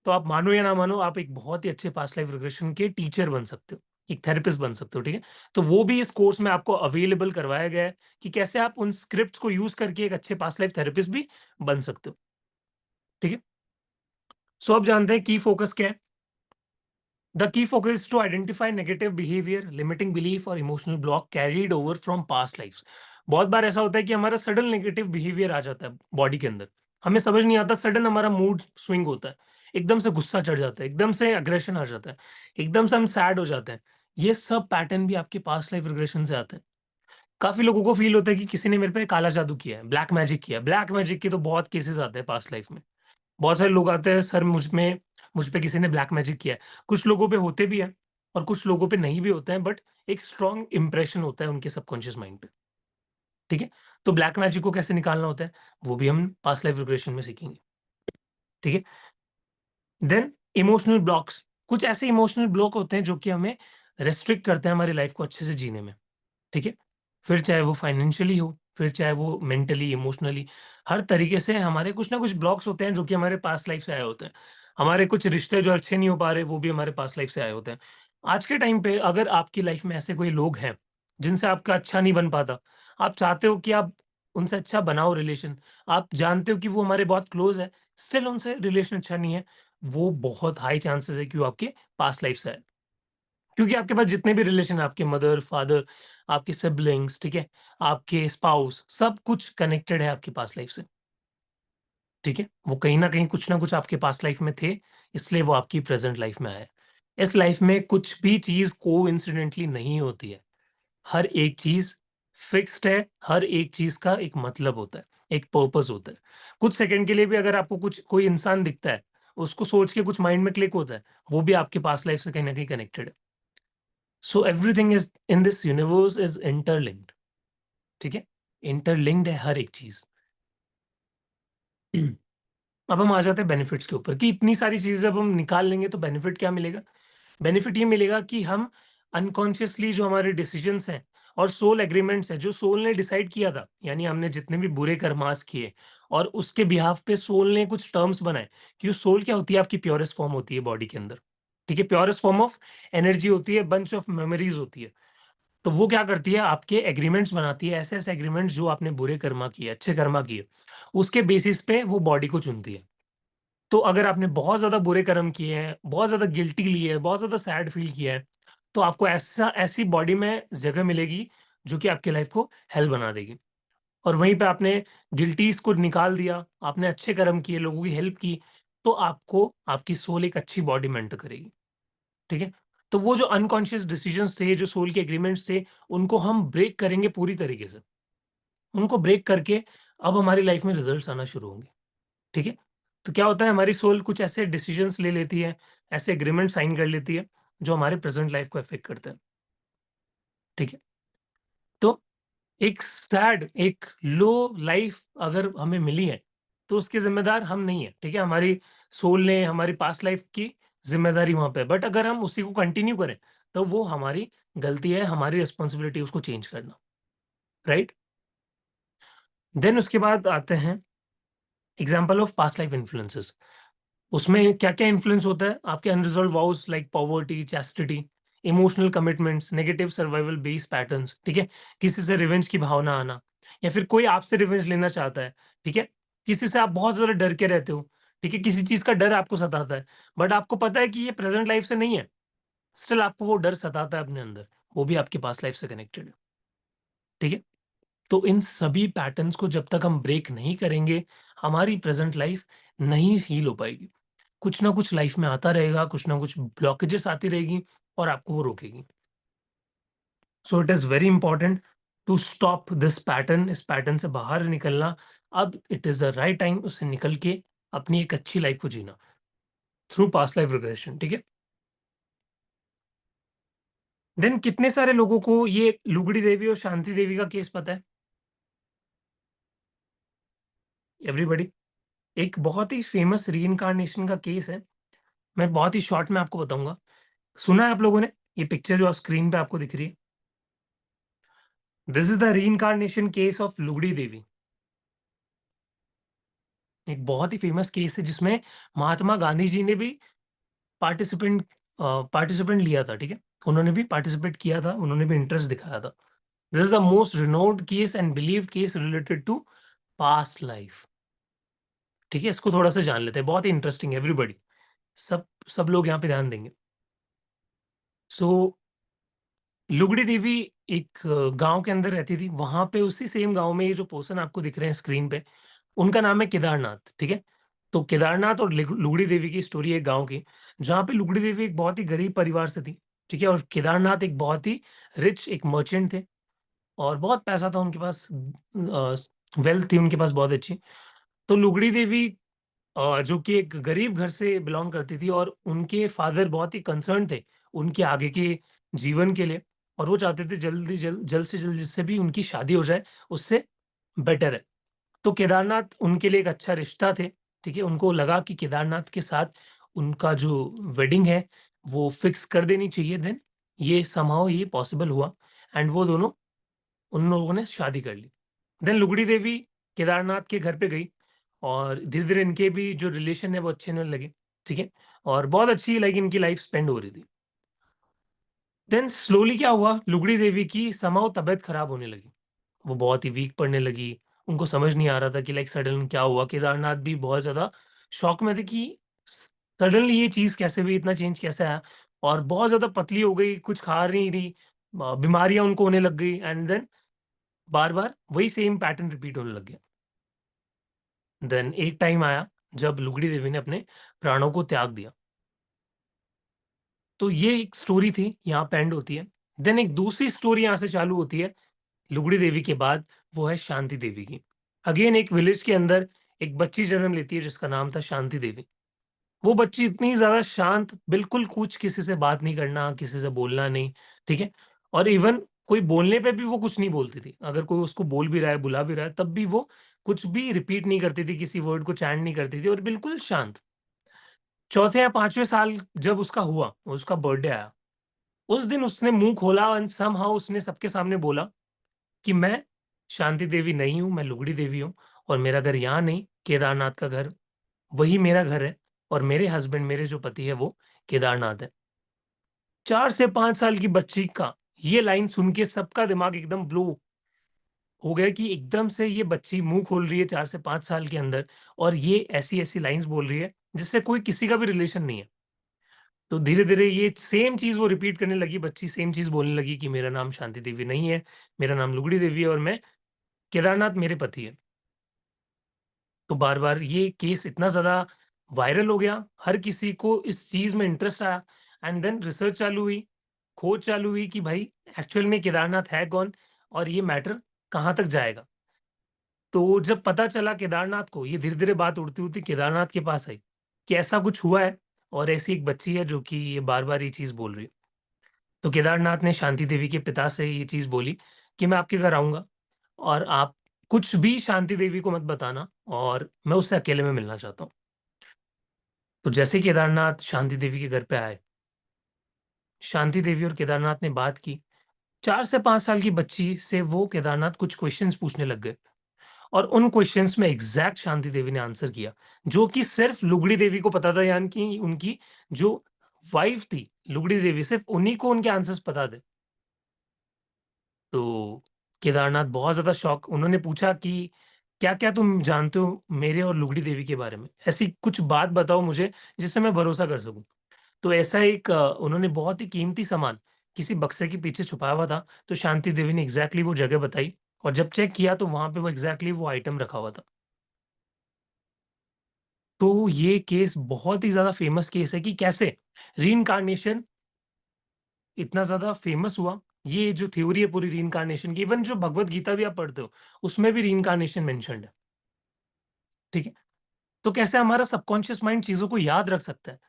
तो आप मानो या ना मानो, आप एक बहुत ही अच्छे पास्ट लाइफ़ रिग्रेशन के टीचर बन सकते हो, एक थेरेपिस्ट बन सकते हो, ठीक है? तो वो भी इस कोर्स में आपको अवेलेबल करवाया गया है कि कैसे आप उन स्क्रिप्ट्स को यूज़ करके एक अच्छे पास्ट लाइफ़ थेरेपिस्ट भी बन सकते हो। ठीक है? सो अब जानते हैं की फोकस क्या है? The key focus is to identify negative behaviour, limiting belief और emotional block carried over from past lives. बहुत बार ऐसा होता है कि हमारा सडन नेगेटिव बिहेवियर आ जाता है बॉडी के अंदर। हमें समझ नहीं आता, सडन हमारा मूड स्विंग होता है। एकदम से गुस्सा चढ़ जाता है, एकदम से अग्रेशन आ जाता है, एकदम से हम सैड हो जाते हैं, ये सब पैटर्न भी आपके पास्ट लाइफ रिग्रेशन से आते हैं। काफ़ी लोगों को फ़ील होता है कि किसी ने मेरे पे काला जादू किया है, ब्लैक मैजिक किया है। ब्लैक मैजिक के तो बहुत केसेज़ आते हैं पास्ट लाइफ में। बहुत सारे लोग आते हैं, सर मुझ पे किसी ने ब्लैक मैजिक किया है। कुछ लोगों पे होते भी हैं और कुछ लोगों पे नहीं भी होते हैं, बट एक स्ट्रॉन्ग इम्प्रेशन होता है उनके सबकॉन्शियस माइंड पे, ठीक है? तो ब्लैक मैजिक को कैसे निकालना होता है, वो भी हम पास्ट लाइफ रिग्रेशन में सीखेंगे, ठीक है? देन इमोशनल ब्लॉक्स, कुछ ऐसे इमोशनल ब्लॉक होते हैं जो कि हमें रेस्ट्रिक्ट करते हैं हमारी लाइफ को अच्छे से जीने में, ठीक है? फिर चाहे वो फाइनेंशियली हो, फिर चाहे वो मेंटली, इमोशनली, हर तरीके से हमारे कुछ ना कुछ ब्लॉक्स होते हैं जो कि हमारे पास्ट लाइफ से आए होते हैं। हमारे कुछ रिश्ते जो अच्छे नहीं हो पा रहे, वो भी हमारे पास्ट लाइफ से आए होते हैं। आज के टाइम पे अगर आपकी लाइफ में ऐसे कोई लोग हैं, जिनसे आपका अच्छा नहीं बन पाता, आप चाहते हो कि आप उनसे अच्छा बनाओ रिलेशन, आप जानते हो कि वो हमारे बहुत क्लोज़ है, स्टिल उनसे रिलेशन अच्छा नहीं है, वो बहुत हाई चांसेस है कि वो आपके पास्ट लाइफ से आए। क्योंकि आपके पास जितने भी रिलेशन हैं, आपके मदर, फादर, आपके सिबलिंग्स, ठीक है? आपके स्पाउस, सब कुछ कनेक्टेड है आपकी पास्ट लाइफ से, ठीक है? वो कहीं न कहीं कुछ ना कुछ आपके पास्ट लाइफ में थे, इसलिए वो आपकी प्रेज़ेंट लाइफ में आए। इस लाइफ में कुछ भी चीज़ कोइंसिडेंटली नहीं होती है। हर एक चीज़ फिक्स्ड है, हर एक चीज़ का एक मतलब होता है, एक पर्पस होता है। कुछ सेकंड के लिए भी अगर आपको कुछ कोई इंसान दिखता है, उसको सोच के कुछ माइंड में क्लिक होता है, वो भी आपके पास्ट लाइफ से कहीं न कहीं कनेक्टेड है। So everything is in this universe is interlinked, ठीक है? इंटरलिंक्ड है हर एक चीज। अब हम आ जाते हैं बेनिफिट्स के ऊपर कि इतनी सारी चीजें जब हम निकाल लेंगे तो बेनिफिट क्या मिलेगा? बेनिफिट ये मिलेगा कि हम अनकॉन्शियसली जो हमारे डिसीजंस हैं और सोल एग्रीमेंट्स हैं जो सोल ने डिसाइड किया था, यानी हमने जितने भी बुरे कर्मास किए और उसके बिहाफ पे सोल ने कुछ टर्म्स बनाए कि वो सोल क्या होती है, आपकी प्योरेस्ट फॉर्म होती है बॉडी के अंदर, ठीक है? प्योरेस्ट फॉर्म ऑफ एनर्जी होती है, बंच ऑफ मेमोरीज होती है। तो वो क्या करती है, आपके एग्रीमेंट्स बनाती है, ऐसे-ऐसे एग्रीमेंट्स जो आपने बुरे कर्मा किए, अच्छे कर्मा किए, उसके बेसिस पे वो बॉडी को चुनती है। तो अगर आपने बहुत ज़्यादा बुरे कर्म किए हैं, बहुत ज़्यादा गिल्टी ली है, बहुत ज़्यादा सैड फील किया है, तो आपको ऐसी बॉडी में जगह मिलेगी, जो कि आपकी लाइफ को हेल बना देगी। और वहीं पे आपने गिल्टीज़ को निकाल दिया, आपने अच्छे कर्म किए, लोगों की हेल्प की, तो आपको आपकी सोल एक अच्छी बॉडी में एंटर करेगी। ठीक है? तो वो जो अनकॉन्शियस डिसीजंस थे, जो सोल के एग्रीमेंट्स थे, उनको हम ब्रेक करेंगे पूरी तरीके से। उनको ब्रेक करके अब हमारी लाइफ में रिजल्ट्स आना शुरू होंगे, ठीक है? तो क्या होता है, हमारी सोल कुछ ऐसे डिसीजंस ले लेती है, ऐसे एग्रीमेंट साइन कर लेती है, जो हमारे प्रेज़ेंट लाइफ को अफ़ेक्ट करते हैं, ठीक है? तो एक लो लाइफ अगर हमें मिली है, तो उसके ज़िम्मेदार हम नहीं हैं, ठीक है? हमारी सोल ने हमारी पास्ट लाइफ की ज़िम्मेदारी वहाँ पे है, बट अगर हम उसी को कंटिन्यू करें, तो वो हमारी गलती है, हमारी रिस्पॉन्सिबिलिटी है उसको चेंज करना, राइट? देन उसके बाद आते हैं example of past life influences. उसमें क्या-क्या इन्फ्लुएंस होता है? आपके unresolved vows like poverty, chastity, emotional commitments, negative survival based patterns, ठीक है? किसी से रिवेंज की भावना आना या फिर कोई आपसे रिवेंज लेना चाहता है, ठीक है? किसी से आप बहुत ज़्यादा डर के रहते हो, ठीक है? किसी चीज़ का डर आपको सताता है, बट आपको पता है कि ये प्रेज़ेंट लाइफ़ से नहीं है, स्टिल आपको वो डर सताता है अपने अंदर, वो भी आपकी पास्ट लाइफ़ से कनेक्टेड है, ठीक है? तो इन सभी पैटर्न्स को जब तक हम ब्रेक नहीं करेंगे, हमारी प्रेज़ेंट लाइफ़ नहीं हील हो पाएगी। कुछ ना कुछ लाइफ में आता रहेगा, कुछ ना कुछ ब्लॉकेजेस आती रहेगी और आपको वो रोकेगी। So it is very important to stop this pattern, इस पैटर्न से बाहर निकलना। अब it is the right time उससे निकल के अपनी एक अच्छी लाइफ को जीना थ्रू पास्ट लाइफ रिग्रेशन, ठीक है? देन कितने सारे लोगों को ये लुगड़ी देवी और शांति देवी का केस पता है? एवरीबॉडी? एक बहुत ही फेमस रीइन्कार्नेशन का केस है। मैं बहुत ही शॉर्ट में आपको बताऊँगा। सुना है आप लोगों ने? ये पिक्चर जो स्क्रीन पे आपको दिख रही है? This is the reincarnation case of Lugdi Devi. एक बहुत ही फेमस केस है जिसमें महात्मा गांधी जी ने भी पार्टिसिपेंट पार्टिसिपेंट लिया था, ठीक है? उन्होंने भी पार्टिसिपेट किया था, उन्होंने भी इंटरेस्ट दिखाया था। This is the most renowned case and believed case related to past life, ठीक है? इसको थोड़ा-सा जान लेते हैं, बहुत ही इंटरेस्टिंग है एवरीबॉडी। सब लोग यहाँ पे ध्यान देंगे। सो लुगड़ी देवी एक गाँव के अंदर रहती थी, वहाँ पे उसी सेम गाँव में ये जो पर्सन आपको दिख रहे हैं स्क्रीन पे, उनका नाम है केदारनाथ, ठीक है? तो केदारनाथ और लुगड़ी देवी की स्टोरी है गाँव की, जहाँ पे लुगड़ी देवी एक बहुत ही गरीब परिवार से थी। ठीक है? और केदारनाथ एक बहुत ही रिच एक मर्चेंट थे और बहुत पैसा था उनके पास, वेल्थ थी उनके पास बहुत अच्छी। तो लुगड़ी देवी जो कि एक गरीब घर से बिलॉन्ग करती थी और उनके फादर बहुत ही कंसर्न थे उनके आगे के जीवन के लिए और वो चाहते थे जल्द से जल्द जिससे भी उनकी शादी हो जाए, उससे बेटर है। तो केदारनाथ उनके लिए एक अच्छा रिश्ता थे, ठीक है? उनको लगा कि केदारनाथ के साथ उनका जो वेडिंग है, वो फिक्स कर देनी चाहिए देन ये समहाउ ये पॉसिबल हुआ एंड वो दोनों उन लोगों ने शादी कर ली। देन लुगड़ी देवी केदारनाथ के घर पे गई और धीरे-धीरे इनके भी जो रिलेशन है वो अच्छे होने लगे, ठीक है? और बहुत अच्छी लाइक इनकी लाइफ स्पेंड हो रही थी। देन स्लोली क्या हुआ, लुगड़ी देवी की समहाउ तबीयत खराब होने लगी। वो बहुत ही वीक पड़ने लगी। उनको समझ नहीं आ रहा था कि लाइक सडन क्या हुआ? केदारनाथ भी बहुत ज़्यादा शॉक में थे कि सडनली ये चीज़ कैसे हुई? इतना चेंज कैसे आया? और बहुत ज़्यादा पतली हो गई, कुछ खा नहीं रही, बीमारियाँ उनको होने लग गई एंड देन बार-बार वही सेम पैटर्न रिपीट होने लग गया। देन एक टाइम आया जब लुगड़ी देवी ने अपने प्राणों को त्याग दिया। तो ये एक स्टोरी थी, यहाँ पे एंड होती है। देन एक दूसरी स्टोरी यहाँ से चालू होती है, लुगड़ी देवी के बाद, वो है शांति देवी की। अगेन एक विलेज के अंदर एक बच्ची जन्म लेती है जिसका नाम था शांति देवी। वो बच्ची इतनी ज़्यादा शांत, बिल्कुल कुछ किसी से बात नहीं करना, किसी से बोलना नहीं, ठीक है? और इवन कोई बोलने पे भी वो कुछ नहीं बोलती थी। अगर कोई उसको बोल भी रहा है, बुला भी रहा है, तब भी वो कुछ भी रिपीट नहीं करती थी, किसी वर्ड को चैंट नहीं करती थी और बिल्कुल शांत। चौथे या 5वें साल जब उसका हुआ, उसका बर्थडे आया, उस दिन उसने मुँह खोला एंड समहाउ उसने सबके सामने बोला कि मैं शांति देवी नहीं हूँ, मैं लुगड़ी देवी हूँ और मेरा घर यहाँ नहीं, केदारनाथ का घर, वही मेरा घर है और मेरे हस्बैंड, मेरे जो पति है वो केदारनाथ है। 4 से 5 साल की बच्ची का ये लाइन सुन के सबका दिमाग एकदम ब्लो हो गया कि एकदम से ये बच्ची मुँह खोल रही है 4 से 5 साल के अंदर और ये ऐसी-ऐसी लाइन्स बोल रही है, जिससे कोई किसी का भी रिलेशन नहीं है। तो धीरे-धीरे ये सेम चीज़ वो रिपीट करने लगी, बच्ची सेम चीज़ बोलने लगी कि मेरा नाम शांति देवी नहीं है, मेरा नाम लुगड़ी देवी है और मैं केदारनाथ मेरे पति है। तो बार-बार ये केस इतना ज़्यादा वायरल हो गया, हर किसी को इस चीज़ में इंटरेस्ट आया एंड देन रिसर्च चालू हुई, खोज चालू हुई कि भाई एक्चुअल में केदारनाथ है कौन और ये मैटर कहाँ तक जाएगा। तो जब पता चला केदारनाथ को, ये धीरे-धीरे बात उड़ती-उड़ती केदारनाथ के पास आई, कि ऐसा कुछ हुआ है और ऐसी एक बच्ची है जो कि ये बार-बार ये चीज़ बोल रही है। तो केदारनाथ ने शांति देवी के पिता से ये चीज़ बोली कि मैं आपके घर आऊँगा और आप कुछ भी शांति देवी को मत बताना और मैं उससे अकेले में मिलना चाहता हूँ। तो जैसे ही केदारनाथ शांति देवी के घर पे आए, शांति देवी और केदारनाथ ने बात की। 4 से 5 साल की बच्ची से वो केदारनाथ कुछ क्वेश्चन्स पूछने लग गए और उन क्वेश्चन्स में एग्ज़ैक्ट शांति देवी ने आंसर किया, जो कि सिर्फ़ लुगड़ी देवी को पता था यानी कि उनकी जो वाइफ़ थी, लुगड़ी देवी सिर्फ़ उन्हीं को उनके आंसर्स पता थे। तो केदारनाथ बहुत ज़्यादा शॉक उन्होंने पूछा कि क्या-क्या तुम जानते हो मेरे और लुगड़ी देवी के बारे में? ऐसी कुछ बात बताओ मुझे जिससे मैं भरोसा कर सकूँ। तो ऐसा एक उन्होंने बहुत ही कीमती सामान किसी बक्से के पीछे छुपाया हुआ था, तो शांति देवी ने एग्ज़ैक्टली वो जगह बताई और जब चेक किया तो वहाँ पे वो एग्ज़ैक्टली वो आइटम रखा हुआ था। तो ये केस बहुत ही ज़्यादा फ़ेमस केस है कि कैसे रीइन्कार्नेशन इतना ज़्यादा फ़ेमस हुआ। ये जो थ्योरी है पूरी रीइन्कार्नेशन की, इवन जो भगवत गीता भी आप पढ़ते हो, उसमें भी रीइन्कार्नेशन मेंशन्ड है, ठीक है? तो कैसे हमारा सबकॉन्शियस माइंड चीज़ों को याद रख सकता है,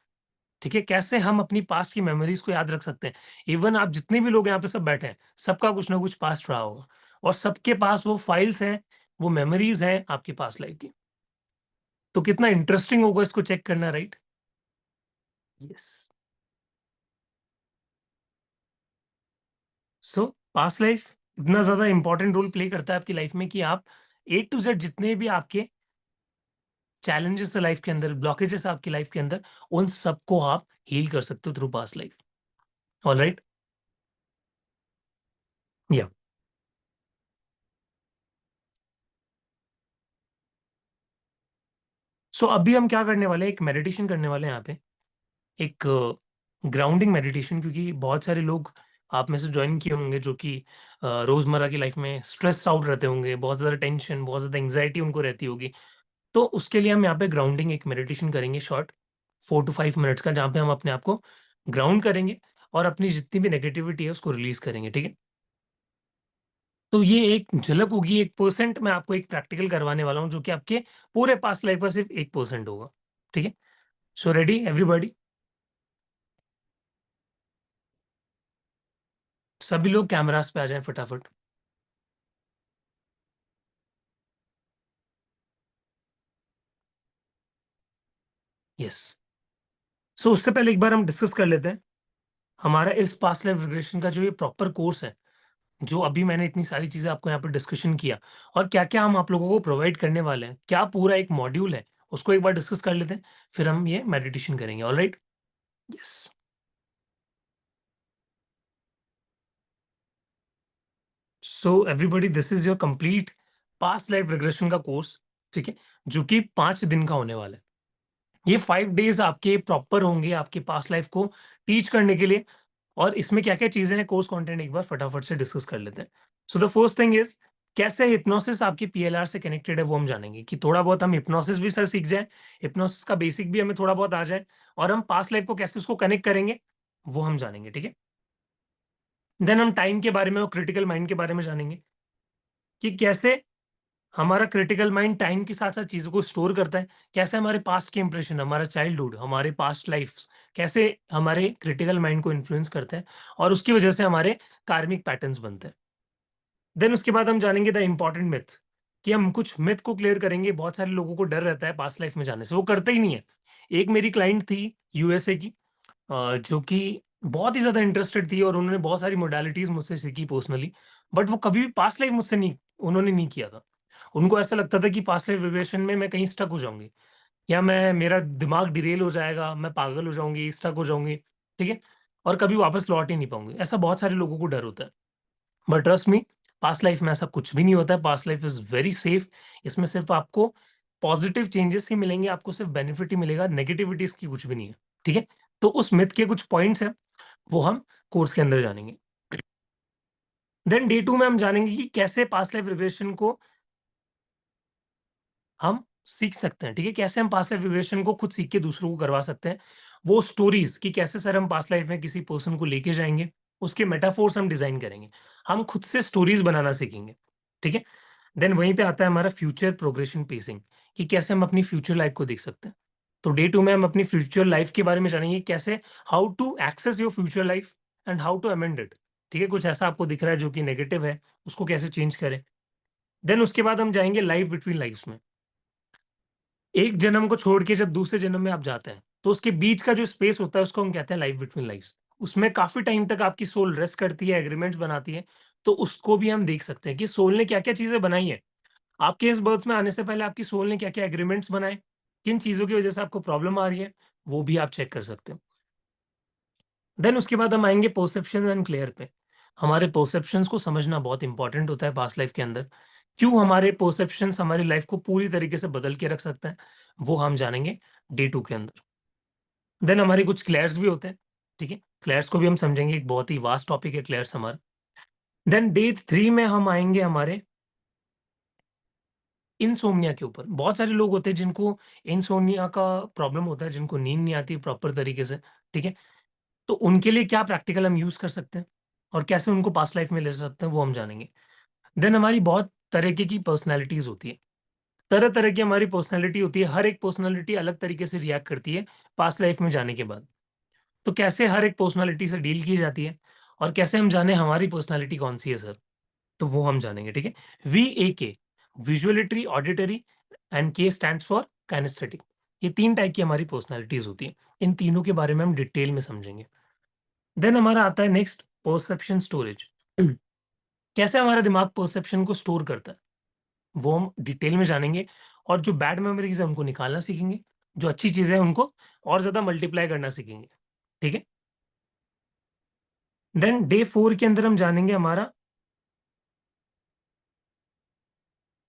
ठीक है? कैसे हम अपनी पास्ट की मेमोरीज़ को याद रख सकते हैं। इवन आप जितने भी लोग यहाँ पे सब बैठे हैं, सबका कुछ ना कुछ पास्ट रहा होगा और सबके पास वो फाइल्स हैं, वो मेमोरीज़ हैं आपकी पास्ट लाइफ़ की। तो कितना इंटरेस्टिंग होगा इसको चेक करना, राइट? यस। सो पास्ट लाइफ़ इतना ज़्यादा इम्पोर्टेंट रोल प्ले करता है आपकी लाइफ़ में कि आप ए टू ज़ेड जितने भी आपके चैलेंजेस है लाइफ़ के अंदर, ब्लॉकेजेस है आपकी लाइफ़ के अंदर, उन सबको आप हील कर सकते हो थ्रू पास्ट लाइफ़। ऑलराइट? या सो अभी हम क्या करने वाले हैं, एक मेडिटेशन करने वाले हैं यहाँ पे। एक ग्राउंडिंग मेडिटेशन क्योंकि बहुत सारे लोग आप में से जॉइन किए होंगे जो कि रोज़मर्रा की लाइफ़ में स्ट्रेस्ड आउट रहते होंगे, बहुत ज़्यादा टेंशन, बहुत ज़्यादा एंग्ज़ायटी उनको रहती होगी। तो उसके लिए हम यहाँ पे ग्राउंडिंग एक मेडिटेशन करेंगे शॉर्ट 4 टू 5 मिनट्स का जहाँ पे हम अपने आप को ग्राउंड करेंगे और अपनी जितनी भी नेगेटिविटी है उसको रिलीज़ करेंगे, ठीक है? तो ये एक झलक होगी, 1% मैं आपको एक प्रैक्टिकल करवाने वाला हूँ, जो कि आपके पूरे पास्ट लाइफ का सिर्फ 1% होगा, ठीक है? So ready everybody? सभी लोग कैमरास पे आ जाएँ फटाफट। यस। सो उससे पहले एक बार हम डिस्कस कर लेते हैं, हमारा इस पास्ट लाइफ रिग्रेशन का जो ये प्रॉपर कोर्स है, जो अभी मैंने इतनी सारी चीज़ें आपको यहाँ पे डिस्कशन किया और क्या-क्या हम आप लोगों को प्रोवाइड करने वाले हैं, क्या पूरा एक मॉड्यूल है, उसको एक बार डिस्कस कर लेते हैं, फिर हम ये मेडिटेशन करेंगे, alright? Yes. So everybody this is your complete past life regression का कोर्स, ठीक है? जो कि 5 दिन का होने वाला है। ये 5 डेज़ आपके प्रॉपर होंगे आपकी पास्ट लाइफ को टीच करने के लिए और इसमें क्या-क्या चीज़ें हैं कोर्स कंटेंट एक बार फटाफट से डिस्कस कर लेते हैं। So the first thing is कैसे हिप्नोसिस आपकी पीएलआर से कनेक्टेड है वो हम जानेंगे कि थोड़ा बहुत हम हिप्नोसिस भी सर सीख जाएँ, हिप्नोसिस का बेसिक भी हमें थोड़ा बहुत आ जाए और हम पास्ट लाइफ को कैसे उसको कनेक्ट करेंगे, वो हम जानेंगे, ठीक है? देन हम टाइम के बारे में और क्रिटिकल माइंड के बारे में जानेंगे कि कैसे हमारा क्रिटिकल माइंड टाइम के साथ-साथ चीज़ों को स्टोर करता है। कैसे हमारे पास्ट के इंप्रेशन, हमारा चाइल्डहुड, हमारे पास्ट लाइफ़्स कैसे हमारे क्रिटिकल माइंड को इन्फ्लुएंस करते हैं और उसकी वजह से हमारे कार्मिक पैटर्न्स बनते हैं। देन उसके बाद हम जानेंगे द इम्पोर्टेंट मिथ कि हम कुछ मिथ को क्लियर करेंगे। बहुत सारे लोगों को डर रहता है पास्ट लाइफ़ में जाने से, वो करते ही नहीं है। एक मेरी क्लाइंट थी यूएसए की जो कि बहुत ही ज़्यादा इंटरेस्टेड थी और उन्होंने बहुत सारी मोडालिटीज़ मुझसे सीखी पर्सनली, बट वो कभी भी पास्ट लाइफ़ मुझसे नहीं उन्होंने नहीं किया था। उनको ऐसा लगता था कि पास्ट लाइफ रिग्रेशन में मैं कहीं स्टक हो जाऊँगी या मैं मेरा दिमाग डिरेल हो जाएगा, मैं पागल हो जाऊँगी, स्टक हो जाऊँगी, ठीक है? और कभी वापस लौट ही नहीं पाऊँगी। ऐसा बहुत सारे लोगों को डर होता है। But trust me past life में ऐसा कुछ भी नहीं होता है। Past life is very safe. इसमें सिर्फ़ आपको पॉज़िटिव चेंजेस ही मिलेंगे, आपको सिर्फ़ बेनिफिट ही मिलेगा, नेगेटिविटी इसकी कुछ भी नहीं है, ठीक है? तो उस मिथ के कुछ पॉइंट्स हैं, वो हम कोर्स के अंदर जानेंगे। देन डे 2 में हम जानेंगे कि कैसे पास्ट लाइफ रिग्रेशन को हम सीख सकते हैं, ठीक है? कैसे हम पास्ट लाइफ रिग्रेशन को खुद सीख के दूसरों को करवा सकते हैं। वो स्टोरीज़ कि कैसे सर हम पास्ट लाइफ में किसी पर्सन को लेके जाएँगे, उसके मेटाफोर्स हम डिज़ाइन करेंगे। हम खुद से स्टोरीज़ बनाना सीखेंगे, ठीक है? देन वहीं पे आता है हमारा फ्यूचर प्रोग्रेशन पेसिंग कि कैसे हम अपनी फ्यूचर लाइफ को देख सकते हैं। तो डे 2 में हम अपनी फ्यूचर लाइफ के बारे में जानेंगे कैसे how to access your future life and how to amend it, ठीक है? कुछ ऐसा आपको दिख रहा है जो कि नेगेटिव है, उसको कैसे चेंज करें। देन उसके बाद हम जाएँगे लाइफ बिटवीन लाइफ्स में। एक जन्म को छोड़ के जब दूसरे जन्म में आप जाते हैं, तो उसके बीच का जो स्पेस होता है उसको हम कहते हैं लाइफ बिटवीन लाइफ्स। उसमें काफ़ी टाइम तक आपकी सोल रेस्ट करती है, एग्रीमेंट्स बनाती है, तो उसको भी हम देख सकते हैं कि सोल ने क्या-क्या चीज़ें बनाई हैं। आपके इस बर्थ में आने से पहले आपकी सोल ने क्या-क्या एग्रीमेंट्स बनाए, किन चीज़ों की वजह से आपको प्रॉब्लम आ रही है, वो भी आप चेक कर सकते हो। देन उसके बाद हम आएँगे परसेप्शन एंड क्लियर पे। हमारे परसेप्शंस को समझना बहुत इंपॉर्टेंट होता है पास्ट लाइफ के अंदर। क्यों हमारे परसेप्शंस हमारी लाइफ को पूरी तरीके से बदल के रख सकते हैं, वो हम जानेंगे डे 2 के अंदर। देन हमारे कुछ क्लेयर्स भी होते हैं, ठीक है? क्लेयर्स को भी हम समझेंगे, एक बहुत ही वास्ट टॉपिक है क्लेयर्स हमारा। देन डे 3 में हम आएँगे हमारे इनसोम्निया के ऊपर। बहुत सारे लोग होते हैं जिनको इनसोम्निया का प्रॉब्लम होता है, जिनको नींद नहीं आती प्रॉपर तरीके से, ठीक है? तो उनके लिए क्या प्रैक्टिकल हम यूज़ कर सकते हैं और कैसे उनको पास्ट लाइफ में ले सकते हैं, वो हम जानेंगे। देन हमारी बहुत तरीके की पर्सनैलिटीज़ होती है। तरह-तरह की हमारी पर्सनैलिटी होती है, हर एक पर्सनैलिटी अलग तरीके से रिएक्ट करती है पास्ट लाइफ में जाने के बाद। तो कैसे हर एक पर्सनैलिटी से डील की जाती है और कैसे हम जाने हमारी पर्सनैलिटी कौन-सी है सर? तो वो हम जानेंगे, ठीक है? वीएके विज़ुअलिटी, ऑडिटरी एंड के स्टैंड्स फॉर काइनेस्थेटिक। ये 3 टाइप की हमारी पर्सनैलिटीज़ होती हैं। इन तीनों के बारे में हम डिटेल में समझेंगे। देन हमारा आता है नेक्स्ट परसेप्शन स्टोरेज। कैसे हमारा दिमाग परसेप्शन को स्टोर करता है, वो हम डिटेल में जानेंगे और जो बैड मेमोरीज़ है उनको निकालना सीखेंगे, जो अच्छी चीज़ें हैं उनको और ज़्यादा मल्टीप्लाई करना सीखेंगे, ठीक है? देन डे 4 के अंदर हम जानेंगे हमारा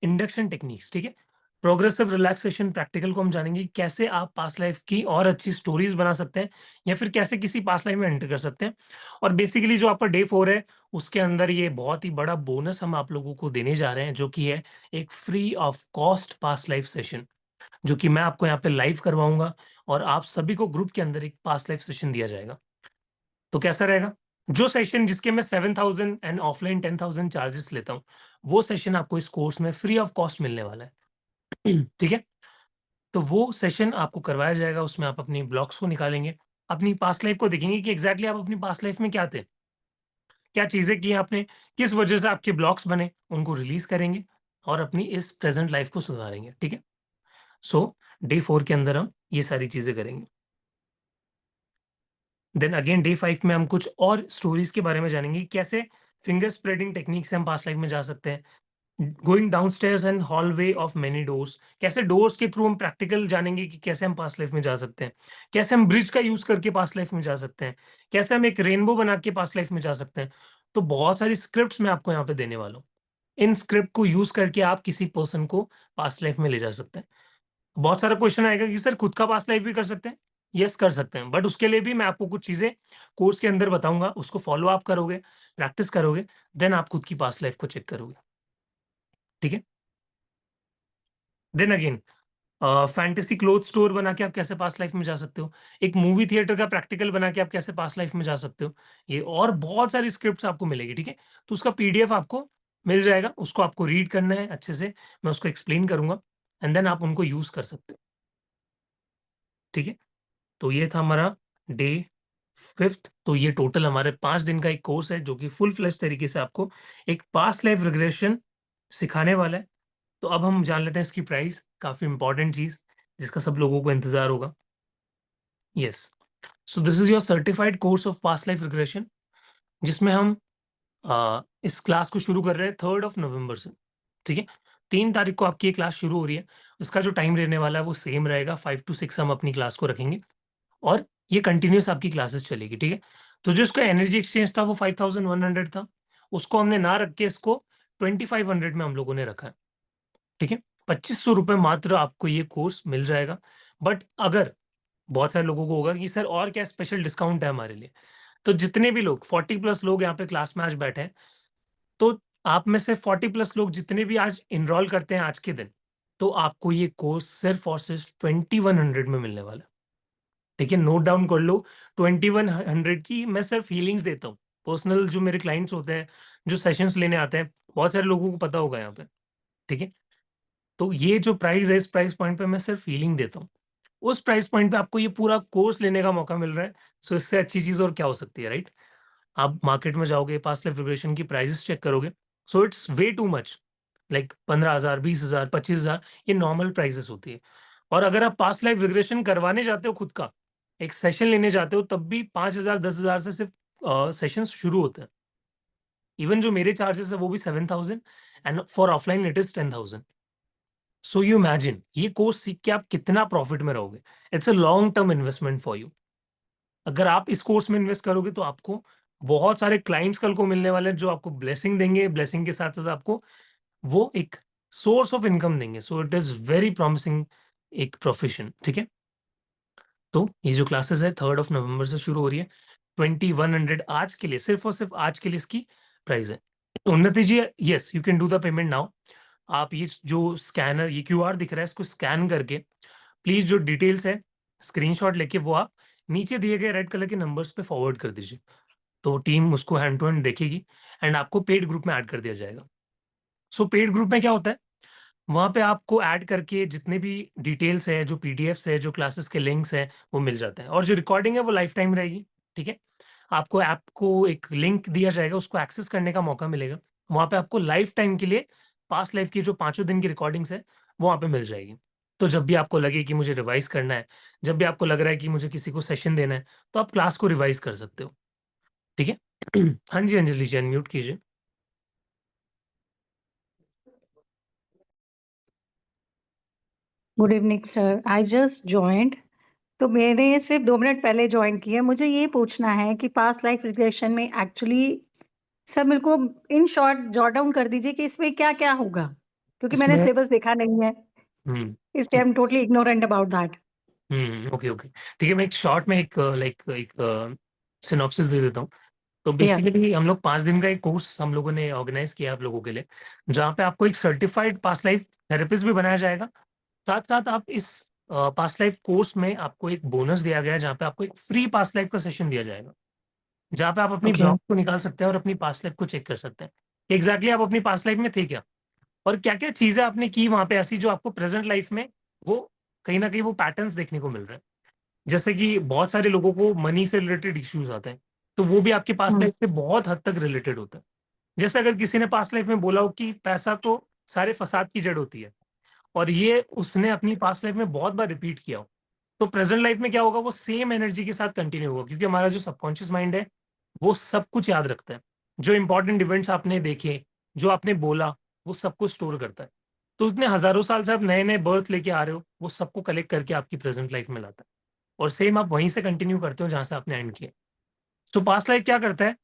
इंडक्शन टेक्निक्स, ठीक है? प्रोग्रेसिव रिलैक्सेशन प्रैक्टिकल को हम जानेंगे कि कैसे आप पास्ट लाइफ की और अच्छी स्टोरीज़ बना सकते हैं या फिर कैसे किसी पास्ट लाइफ में एंटर कर सकते हैं। और बेसिकली जो आपका डे 4 है, उसके अंदर ये बहुत ही बड़ा बोनस हम आप लोगों को देने जा रहे हैं, जो कि है एक free of cost past life session, जो कि मैं आपको यहाँ पे लाइव करवाऊँगा और आप सभी को ग्रुप के अंदर एक पास्ट लाइफ सेशन दिया जाएगा। तो कैसा रहेगा, जो सेशन जिसके मैं 7,000 एंड ऑफलाइन 10,000 चार्जेस लेता हूँ, वो सेशन आपको इस कोर्स में फ्री ऑफ कॉस्ट मिलने वाला है। ठीक है, तो वो सेशन आपको करवाया जाएगा, उसमें आप अपनी ब्लॉक्स को निकालेंगे, अपनी पास्ट लाइफ को देखेंगे कि एग्जैक्टली आप अपनी पास्ट लाइफ में क्या थे, क्या चीजें की आपने, किस वजह से आपके ब्लॉक्स बने, उनको रिलीज करेंगे और अपनी इस प्रेजेंट लाइफ को सुधारेंगे। ठीक है, सो डे 4 के अंदर हम ये सारी चीजें करेंगे। देन अगेन डे 5 में हम कुछ और स्टोरीज के बारे में जानेंगे, कैसे फिंगर स्प्रेडिंग टेक्निक से हम पास्ट लाइफ में जा सकते हैं, going downstairs and hallway of many doors, कैसे डोर्स के थ्रू हम प्रैक्टिकल जानेंगे कि कैसे हम पास्ट लाइफ में जा सकते हैं, कैसे हम ब्रिज का यूज करके पास्ट लाइफ में जा सकते हैं, कैसे हम एक रेनबो बना के पास्ट लाइफ में जा सकते हैं। तो बहुत सारी स्क्रिप्ट्स मैं आपको यहाँ पे देने वाला हूँ। इन स्क्रिप्ट को यूज करके आप किसी पर्सन को पास्ट लाइफ में ले जा सकते हैं। बहुत सारा क्वेश्चन आएगा कि सर खुद का पास्ट लाइफ भी कर सकते हैं? यस, कर सकते हैं, बट उसके लिए भी मैं आपको कुछ चीजें कोर्स के अंदर बताऊंगा, उसको फॉलो अप करोगे, प्रैक्टिस करोगे, देन आप खुद की पास्ट लाइफ को चेक करोगे। ठीक है, then again fantasy cloth store बना के आप कैसे पास्ट लाइफ में जा सकते हो, एक मूवी थिएटर का प्रैक्टिकल बना के आप कैसे पास्ट लाइफ में जा सकते हो, ये और बहुत सारी स्क्रिप्ट्स आपको मिलेगी। ठीक है, तो उसका पीडीएफ आपको मिल जाएगा, उसको आपको रीड करना है अच्छे से, मैं उसको एक्सप्लेन करूंगा एंड देन आप उनको यूज कर सकते हो। ठीक है, तो ये था हमारा डे 5th। तो ये टोटल हमारे 5 दिन का एक कोर्स है जो कि फुल फ्लेज तरीके से आपको एक पास्ट लाइफ रिग्रेशन सिखाने वाला है। तो अब हम जान लेते हैं इसकी प्राइस, काफ़ी इंपॉर्टेंट चीज़ जिसका सब लोगों को इंतज़ार होगा। Yes, so this is your certified course of past life regression, जिसमें हम इस क्लास को शुरू कर रहे हैं 3rd ऑफ नवंबर से। ठीक है, 3 तारीख को आपकी ये क्लास शुरू हो रही है। इसका जो टाइम रहने वाला है वो सेम रहेगा, 5 टू 6 हम अपनी क्लास को रखेंगे और ये कंटिन्यूअस आपकी क्लासेस चलेगी। ठीक है, तो जो इसका एनर्जी एक्सचेंज था वो 5,100 था, उसको हमने ना रख के इसको 2,500 में हम लोगों ने रखा है। ठीक है, 2500 रुपए मात्र आपको ये कोर्स मिल जाएगा। बट अगर बहुत सारे लोगों को होगा कि सर और क्या स्पेशल डिस्काउंट है हमारे लिए, तो जितने भी लोग 40 प्लस लोग यहाँ पे क्लास में आज बैठे हैं, तो आप में से 40 प्लस लोग जितने भी आज एनरोल करते हैं आज के दिन, तो आपको ये कोर्स सिर्फ और सिर्फ 2100 में मिलने वाला है। ठीक है, नोट डाउन कर लो, 2100 की मैं सिर्फ हीलिंग्स देता हूँ। पर्सनल जो मेरे क्लाइंट्स होते हैं, जो सेशंस लेने आते हैं, बहुत सारे लोगों को पता होगा यहाँ पे। ठीक है, तो ये जो प्राइस है, इस प्राइस पॉइंट पे मैं सिर्फ हीलिंग देता हूँ। उस प्राइस पॉइंट पे आपको ये पूरा कोर्स लेने का मौका मिल रहा है। सो इससे अच्छी चीज़ और क्या हो सकती है, राइट? आप मार्केट में जाओगे, पास्ट लाइफ रिग्रेशन की प्राइसेस चेक करोगे, so it's way too much, like 15,000, 20,000, 25,000, ये नॉर्मल प्राइसेस होती है। और अगर आप पास्ट लाइफ रिग्रेशन करवाने जाते हो खुद का, एक सेशन लेने जाते हो, तब भी 5,000, 10,000 से सिर्फ सेशंस शुरू होते हैं। इवन जो मेरे चार्जेस है वो भी 7,000 and for offline it is 10,000। So you imagine ये कोर्स सीख के आप कितना प्रॉफिट में रहोगे। It's a long term investment for you. अगर आप इस कोर्स में इन्वेस्ट करोगे तो आपको बहुत सारे क्लाइंट्स कल को मिलने वाले हैं जो आपको ब्लेसिंग देंगे, ब्लेसिंग के साथ साथ आपको वो एक सोर्स ऑफ इनकम देंगे। So it is very promising एक प्रोफेशन। ठीक है, तो ये जो क्लासेस है 3rd ऑफ नवंबर से शुरू हो रही है। 2100 आज के लिए, सिर्फ और सिर्फ आज के लिए इसकी प्राइस है। Unnati ji, yes you can do the payment now. आप ये जो स्कैनर, ये क्यूआर दिख रहा है, इसको स्कैन करके प्लीज जो डिटेल्स है स्क्रीनशॉट लेके वो आप नीचे दिए गए रेड कलर के नंबर्स पे फॉरवर्ड कर दीजिए। तो टीम उसको हैंड टू हैंड देखेगी एंड आपको पेड ग्रुप में ऐड कर दिया जाएगा। सो पेड ग्रुप में क्या होता है, वहाँ पे आपको ऐड करके जितने भी डिटेल्स है, जो पीडीएफ्स है, जो क्लासेस के लिंक्स हैं, वो मिल जाते हैं और जो रिकॉर्डिंग है वो लाइफ टाइम रहेगी। ठीक है, आपको ऐप को एक लिंक दिया जाएगा, उसको एक्सेस करने का मौका मिलेगा। वहाँ पे आपको लाइफ टाइम के लिए पास्ट लाइफ की जो 5 दिन की रिकॉर्डिंग्स है वो वहाँ पे मिल जाएगी। तो जब भी आपको लगे कि मुझे रिवाइज करना है, जब भी आपको लग रहा है कि मुझे किसी को सेशन देना है, तो आप क्लास को रिवाइज कर सकते हो। ठीक है, हाँ जी अंजलि जी, अनम्यूट कीजिए। Good evening sir, I just joined. तो मैंने सिर्फ 2 मिनट पहले ज्वाइन किया। मुझे ये पूछना है कि पास्ट लाइफ रिग्रेशन में एक्चुअली सर मेरे को इन शॉर्ट जॉट डाउन कर दीजिए कि इसमें क्या क्या होगा, क्योंकि मैंने इसमें सिलेबस देखा नहीं है, इसलिए आई ठीक, am totally ignorant about that. Okay okay, ठीक है, मैं एक शॉर्ट में एक लाइक एक सिनॉप्सिस दे देता हूँ। तो या बेसिकली हम लोग 5 दिन का एक कोर्स हम लोगों ने ऑर्गेनाइज किया आप लोगों के लिए, जहाँ पे आपको एक सर्टिफाइड पास्ट लाइफ थेरेपिस्ट भी बनाया जाएगा। साथ साथ आप इस पास्ट लाइफ कोर्स में आपको एक बोनस दिया गया है, जहाँ पे आपको एक फ्री पास्ट लाइफ का सेशन दिया जाएगा। जहाँ पे आप अपनी ओके। ब्लॉक को निकाल सकते हैं और अपनी पास्ट लाइफ को चेक कर सकते हैं एग्जैक्टली आप अपनी पास्ट लाइफ में थे क्या, और क्या क्या चीजें आपने की वहां पे ऐसी जो आपको प्रेजेंट लाइफ में वो कहीं ना कहीं वो पैटर्न्स देखने को मिल रहे हैं। जैसे कि बहुत सारे लोगों को मनी से रिलेटेड इश्यूज आते हैं, तो वो भी आपकी पास्ट हम्म। लाइफ से बहुत हद तक रिलेटेड होता है। जैसे अगर किसी ने पास्ट लाइफ में बोला हो कि पैसा तो सारे फसाद की जड़ होती है, और ये उसने अपनी पास्ट लाइफ में बहुत बार रिपीट किया हो, तो प्रेजेंट लाइफ में क्या होगा, वो सेम एनर्जी के साथ कंटिन्यू होगा, क्योंकि हमारा जो सबकॉन्शियस माइंड है वो सब कुछ याद रखता है। जो इंपॉर्टेंट इवेंट्स आपने देखे, जो आपने बोला, वो सब कुछ स्टोर करता है। तो इतने हजारों साल से आप नए नए बर्थ लेके आ रहे हो, वो सबको कलेक्ट करके आपकी प्रेजेंट लाइफ में लाता है, और सेम आप वहीं से कंटिन्यू करते हो जहां से आपने एंड किया। तो पास्ट लाइफ क्या करता है,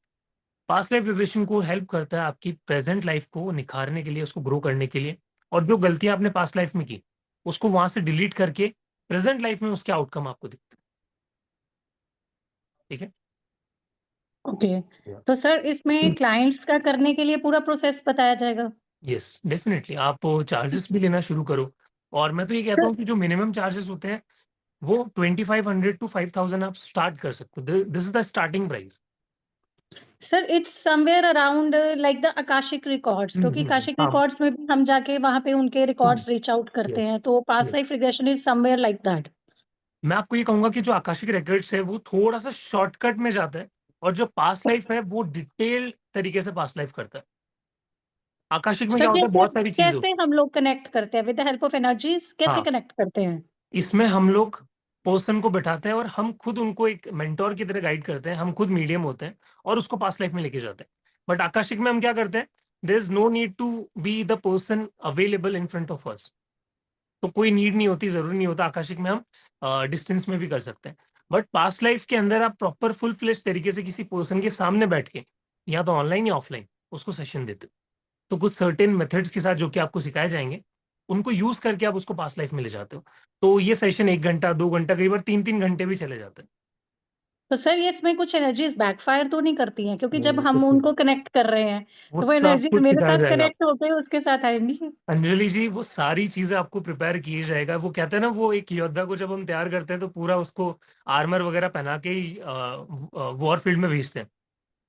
पास्ट लाइफ रिग्रेशन को हेल्प करता है आपकी प्रेजेंट लाइफ को निखारने के लिए, उसको ग्रो करने के लिए, और जो गलतियां आपने पास्ट लाइफ में की उसको वहां से डिलीट करके प्रेजेंट लाइफ में उसके आउटकम आपको दिखते हैं। ठीक है। ओके। तो सर इसमें क्लाइंट्स का करने के लिए पूरा प्रोसेस बताया जाएगा? यस डेफिनेटली, आप चार्जेस भी लेना शुरू करो, और मैं तो ये कहता सर हूँ कि जो मिनिमम चार्जेस होते हैं वो 2500 टू 5000 आप स्टार्ट कर सकते हो। This is the starting price. Sir it's somewhere around like the Akashic records, क्योंकि अकाशिक हाँ। रिकॉर्ड्स में भी हम जाके वहां पे उनके रिकॉर्ड्स रीच आउट करते यस। हैं, तो past life regression is somewhere like that. मैं आपको ये कहूंगा कि जो आकाशिक रिकॉर्ड्स है वो थोड़ा सा शॉर्टकट में जाता है, और जो पास्ट लाइफ है वो डिटेल तरीके से पास्ट लाइफ करता है। आकाशिक में सर क्या होता है, जैसे बहुत सारी चीजें कैसे होती हम लोग कनेक्ट करते हैं with the help of energies, हैं। कैसे हाँ, कनेक्ट करते हैं? इसमें हम लोग पर्सन को बैठाते हैं और हम खुद उनको एक मेंटोर की तरह गाइड करते हैं, हम खुद मीडियम होते हैं और उसको पास्ट लाइफ में लेके जाते हैं। बट आकाशिक में हम क्या करते हैं, there is no need to be the person available in front of us. तो कोई नीड नहीं होती, जरूरी नहीं होता। आकाशिक में हम डिस्टेंस में भी कर सकते हैं। बट पास्ट लाइफ के अंदर आप प्रॉपर फुल फ्लेश तरीके से किसी पर्सन के सामने बैठ के, या तो ऑनलाइन या ऑफलाइन, उसको सेशन देते हो। तो कुछ सर्टेन मेथड्स के साथ जो कि आपको सिखाए जाएंगे, उनको यूज करके आप उसको पास्ट लाइफ में ले जाते हो। तो ये सेशन 1 घंटा 2 घंटा, कई बार 3-3 घंटे भी चले जाते हैं। तो सर ये इसमें कुछ एनर्जीज बैकफायर तो नहीं करती हैं, क्योंकि जब नहीं, हम कुछ नहीं। उनको कनेक्ट कर रहे हैं वो तो वो सब एनर्जीज कुछ मेरे सिखाया साथ जाएगा। कनेक्ट होके उसके साथ आएंगी? अंजलि जी, वो सारी चीजें आपको प्रिपेयर किए जाएगा। वो कहते हैं ना, वो एक योद्धा को जब हम तैयार करते हैं तो पूरा उसको आर्मर वगैरह पहना के ही वॉर फील्ड में भेजते हैं।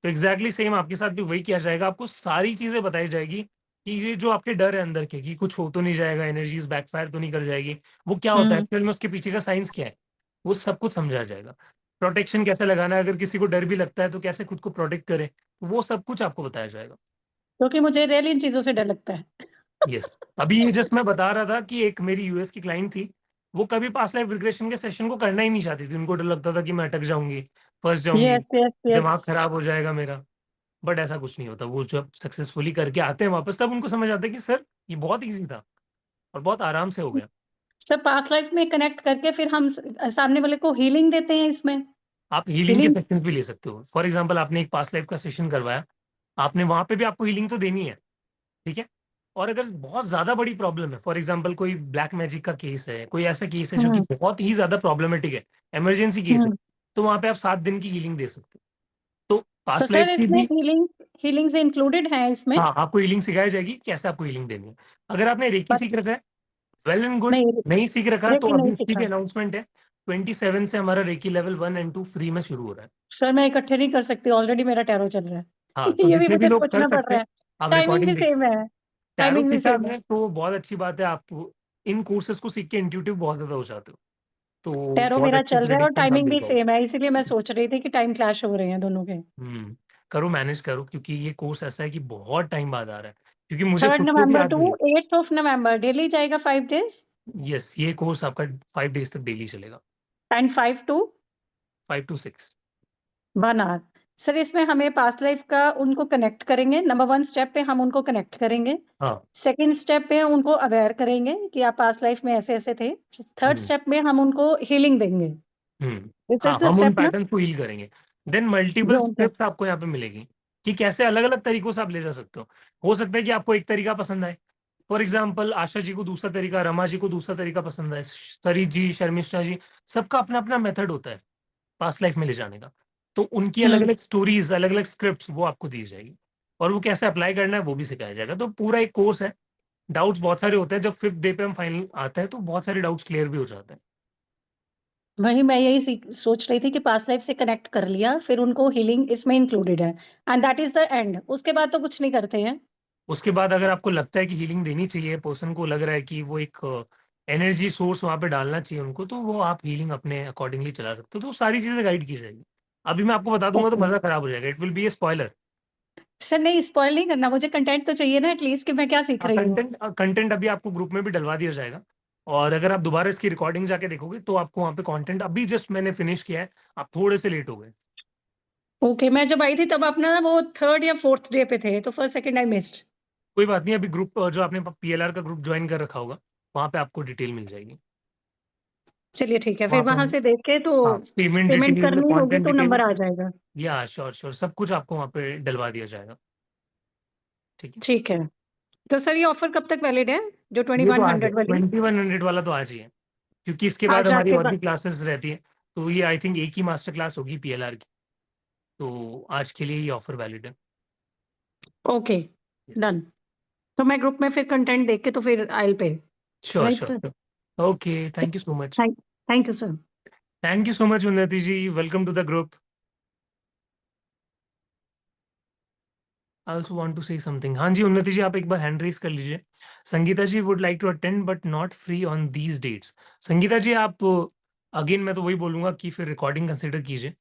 तो एग्जैक्टली सेम आपके साथ भी वही किया जाएगा। आपको सारी चीजें बताई जाएगी कि ये जो आपके डर है अंदर के, कि कुछ हो तो नहीं जाएगा, एनर्जीज बैकफायर तो नहीं कर जाएगी, वो क्या होता है हम्म। एक्चुअल में, उसके पीछे का साइंस क्या है, वो सब कुछ समझाया जाएगा। प्रोटेक्शन कैसे लगाना है, अगर किसी को डर भी लगता है तो कैसे खुद को प्रोटेक्ट करें, वो सब कुछ आपको बताया जाएगा। क्योंकि मुझे रियली इन चीजों से डर लगता है। यस। अभी ये जस्ट मैं बता रहा था कि एक मेरी यूएस की क्लाइंट थी, वो कभी पास्ट लाइफ रिग्रेशन के सेशन को करना ही नहीं चाहती थी। उनको डर लगता था कि मैं अटक जाऊंगी, फंस जाऊंगी, यस यस यस। दिमाग खराब हो जाएगा मेरा। बट ऐसा कुछ नहीं होता। वो जब सक्सेसफुली करके आते हैं वापस, तब उनको समझ आता है कि सर ये बहुत इजी था और बहुत आराम से हो गया। सर पास्ट लाइफ में कनेक्ट करके फिर हम सामने वाले को हीलिंग देते हैं इसमें? आप हीलिंग के हीलिंग। सेशंस भी ले सकते हो। फॉर एग्जांपल, आपने एक पास्ट लाइफ का सेशन करवाया, आपने वहां पे भी आपको हीलिंग तो देनी है। ठीक है। और अगर बहुत ज्यादा बड़ी प्रॉब्लम है, फॉर एग्जांपल कोई ब्लैक मैजिक का केस है, कोई ऐसा केस है जो कि हम्म। बहुत ही ज्यादा प्रॉब्लमेटिक है, इमरजेंसी केस है, हम्म। तो वहां पे आप 7 दिन की हीलिंग दे सकते हो। तो तो पास्ट सर लाइफ की इसमें भी, हीलिंग से इंक्लूडेड है इसमें? हाँ, आपको हीलिंग सिखाई जाएगी कि कैसे आपको हीलिंग देनी है। अगर आपने रेकी बट सीख रखा है, वेल एंड गुड। नहीं, नहीं सीख रखा तो लेकिन नहीं अभी उसकी भी सीखा। अनाउंसमेंट है। 27 से हमारा रेकी लेवल 1 और 2 फ्री में शुरू हो रहा है। सर मैं इकट्ठे नहीं कर सकती, ऑलरेडी मेरा टैरो चल रहा हाँ, है। तो ये भी जितने भी मुझे लोग कर सोचना पड़ सकते रहा हैं, है। आप टाइमिंग भी रिकॉर्डिंग देख। सेम है। टैरो टाइमिंग भी सीखा सेम है। आपने तो बहुत अच्छी बात है। आप इन कोर्सेज को सीख के इंट्यूटिव बहुत ज्यादा हो जाते हो, तो टैरो बहुत मेरा अच्छे चल रहा है और प्रेडिक्शन आप टाइमिंग दे भी पाओगे। सेम है, इसीलिए मैं सोच रही थी कि टाइम क्लैश हो रहे हैं दोनों के। करो, मैनेज करो, क्योंकि ये कोर्स ऐसा है कि बहुत टाइम बाद आ रहा है, क्योंकि मुझे 3 खुद को भी नवंबर आज टू मिला। 8 नवंबर डेली जाएगा 5 डेज? यस, ये कोर्स आपका 5 डेज तक डेली चलेगा। And 5 to 5 to 6। 1 hour. Sir इसमें हमें पास्ट लाइफ का उनको कनेक्ट करेंगे, नंबर 1 स्टेप पे हम उनको कनेक्ट करेंगे। हाँ। सेकंड स्टेप पे उनको अवेयर करेंगे कि आप पास्ट लाइफ में ऐसे-ऐसे थे। थर्ड हम्म। स्टेप में हम उनको हीलिंग देंगे। दिस हाँ, इज़ द हम उन स्टेप ना? पैटर्न को हील करेंगे। देन मल्टीपल जो उनका स्क्रिप्ट्स आपको यहाँ पे मिलेगी कि कैसे अलग अलग तरीकों से आप ले जा सकते हो सकता है कि आपको एक तरीका पसंद आए। फॉर एग्जाम्पल, आशा जी को दूसरा तरीका, रमा जी को दूसरा तरीका पसंद आए, सरी जी, शर्मिष्ठा जी, सबका अपना अपना मेथड होता है पास्ट लाइफ में ले जाने का। तो उनकी अलग हुँ। अलग स्टोरीज, अलग अलग स्क्रिप्ट वो आपको दी जाएगी, और वो कैसे अप्लाई करना है वो भी सिखाया जाएगा। तो पूरा एक कोर्स है। डाउट्स बहुत सारे होते हैं, जब 5th डे पे हम फाइनल आते हैं तो बहुत सारे डाउट्स क्लियर भी हो जाते हैं। वही मैं यही सोच रही थी कि पास्ट लाइफ से कनेक्ट कर लिया, फिर उनको हीलिंग इसमें इंक्लूडेड है and that is the end. उसके बाद तो कुछ नहीं करते हैं। उसके बाद अगर आपको लगता है कि हीलिंग देनी चाहिए, पर्सन को लग रहा है कि वो एक एनर्जी सोर्स वहां पे डालना चाहिए उनको, तो वो आप हीलिंग अपने अकॉर्डिंगली चला सकते हो, तो सारी चीजें गाइड की जाएगी। अभी मैं आपको बता दूंगा तो ओके मजा खराब हो जाएगा, it will be A spoiler. Sir, नहीं स्पॉइल नहीं करना, मुझे कंटेंट तो चाहिए ना एटलीस्ट कि मैं क्या सीख रही हूँ। कंटेंट अभी आपको ग्रुप में भी डलवा दिया जाएगा, और अगर आप दोबारा इसकी रिकॉर्डिंग जाके देखोगे तो आपको वहाँ पे कंटेंट, अभी जस्ट मैंने फिनिश किया है, आप थोड़े से लेट हो गए। ओके, मैं जब आई थी तब अपना वो 3rd या 4th डे पे थे, तो फर्स्ट सेकंड आई मिस्ड। कोई बात नहीं, अभी ग्रुप जो आपने पीएलआर का ग्रुप ज्वाइन कर रखा होगा, वहाँ पे आपको डिटेल मिल जाएगी। चलिए ठीक है, फिर वहाँ पे वहां से देख के तो हाँ, पेमेंट पेमेंट डिटेल, करनी होगी कंटेंट तो डिटेल, नंबर आ जाएगा। या श्योर श्योर सब कुछ आपको वहाँ पे डलवा दिया जाएगा। ठीक है। ठीक है, तो सर ये ऑफर कब तक वैलिड है, जो ये तो आज है, 2100 वाली? 2100 वाला तो आज ही है, क्योंकि इसके बाद आज रात हमारी के और बाद? भी क्लासेस रहती है, तो ये आई थिंक एक ही मास्टर क्लास होगी पीएलआर की, तो आज के लिए ये ऑफर वैलिड है। Okay, done. तो मैं ग्रुप में फिर कंटेंट देख के तो फिर I pay. Sure right sir. Sure. Okay, thank you so much. Thank thank you sir. Thank you so much Unnati ji, welcome to the group. I also want to say something. हाँ जी उन्नति जी, आप एक बार हैंड रेस कर लीजिए। Sangeeta ji would like to attend but not free on these dates. Sangeeta ji आप, अगेन मैं तो वही बोलूंगा कि फिर रिकॉर्डिंग कंसिडर कीजिए,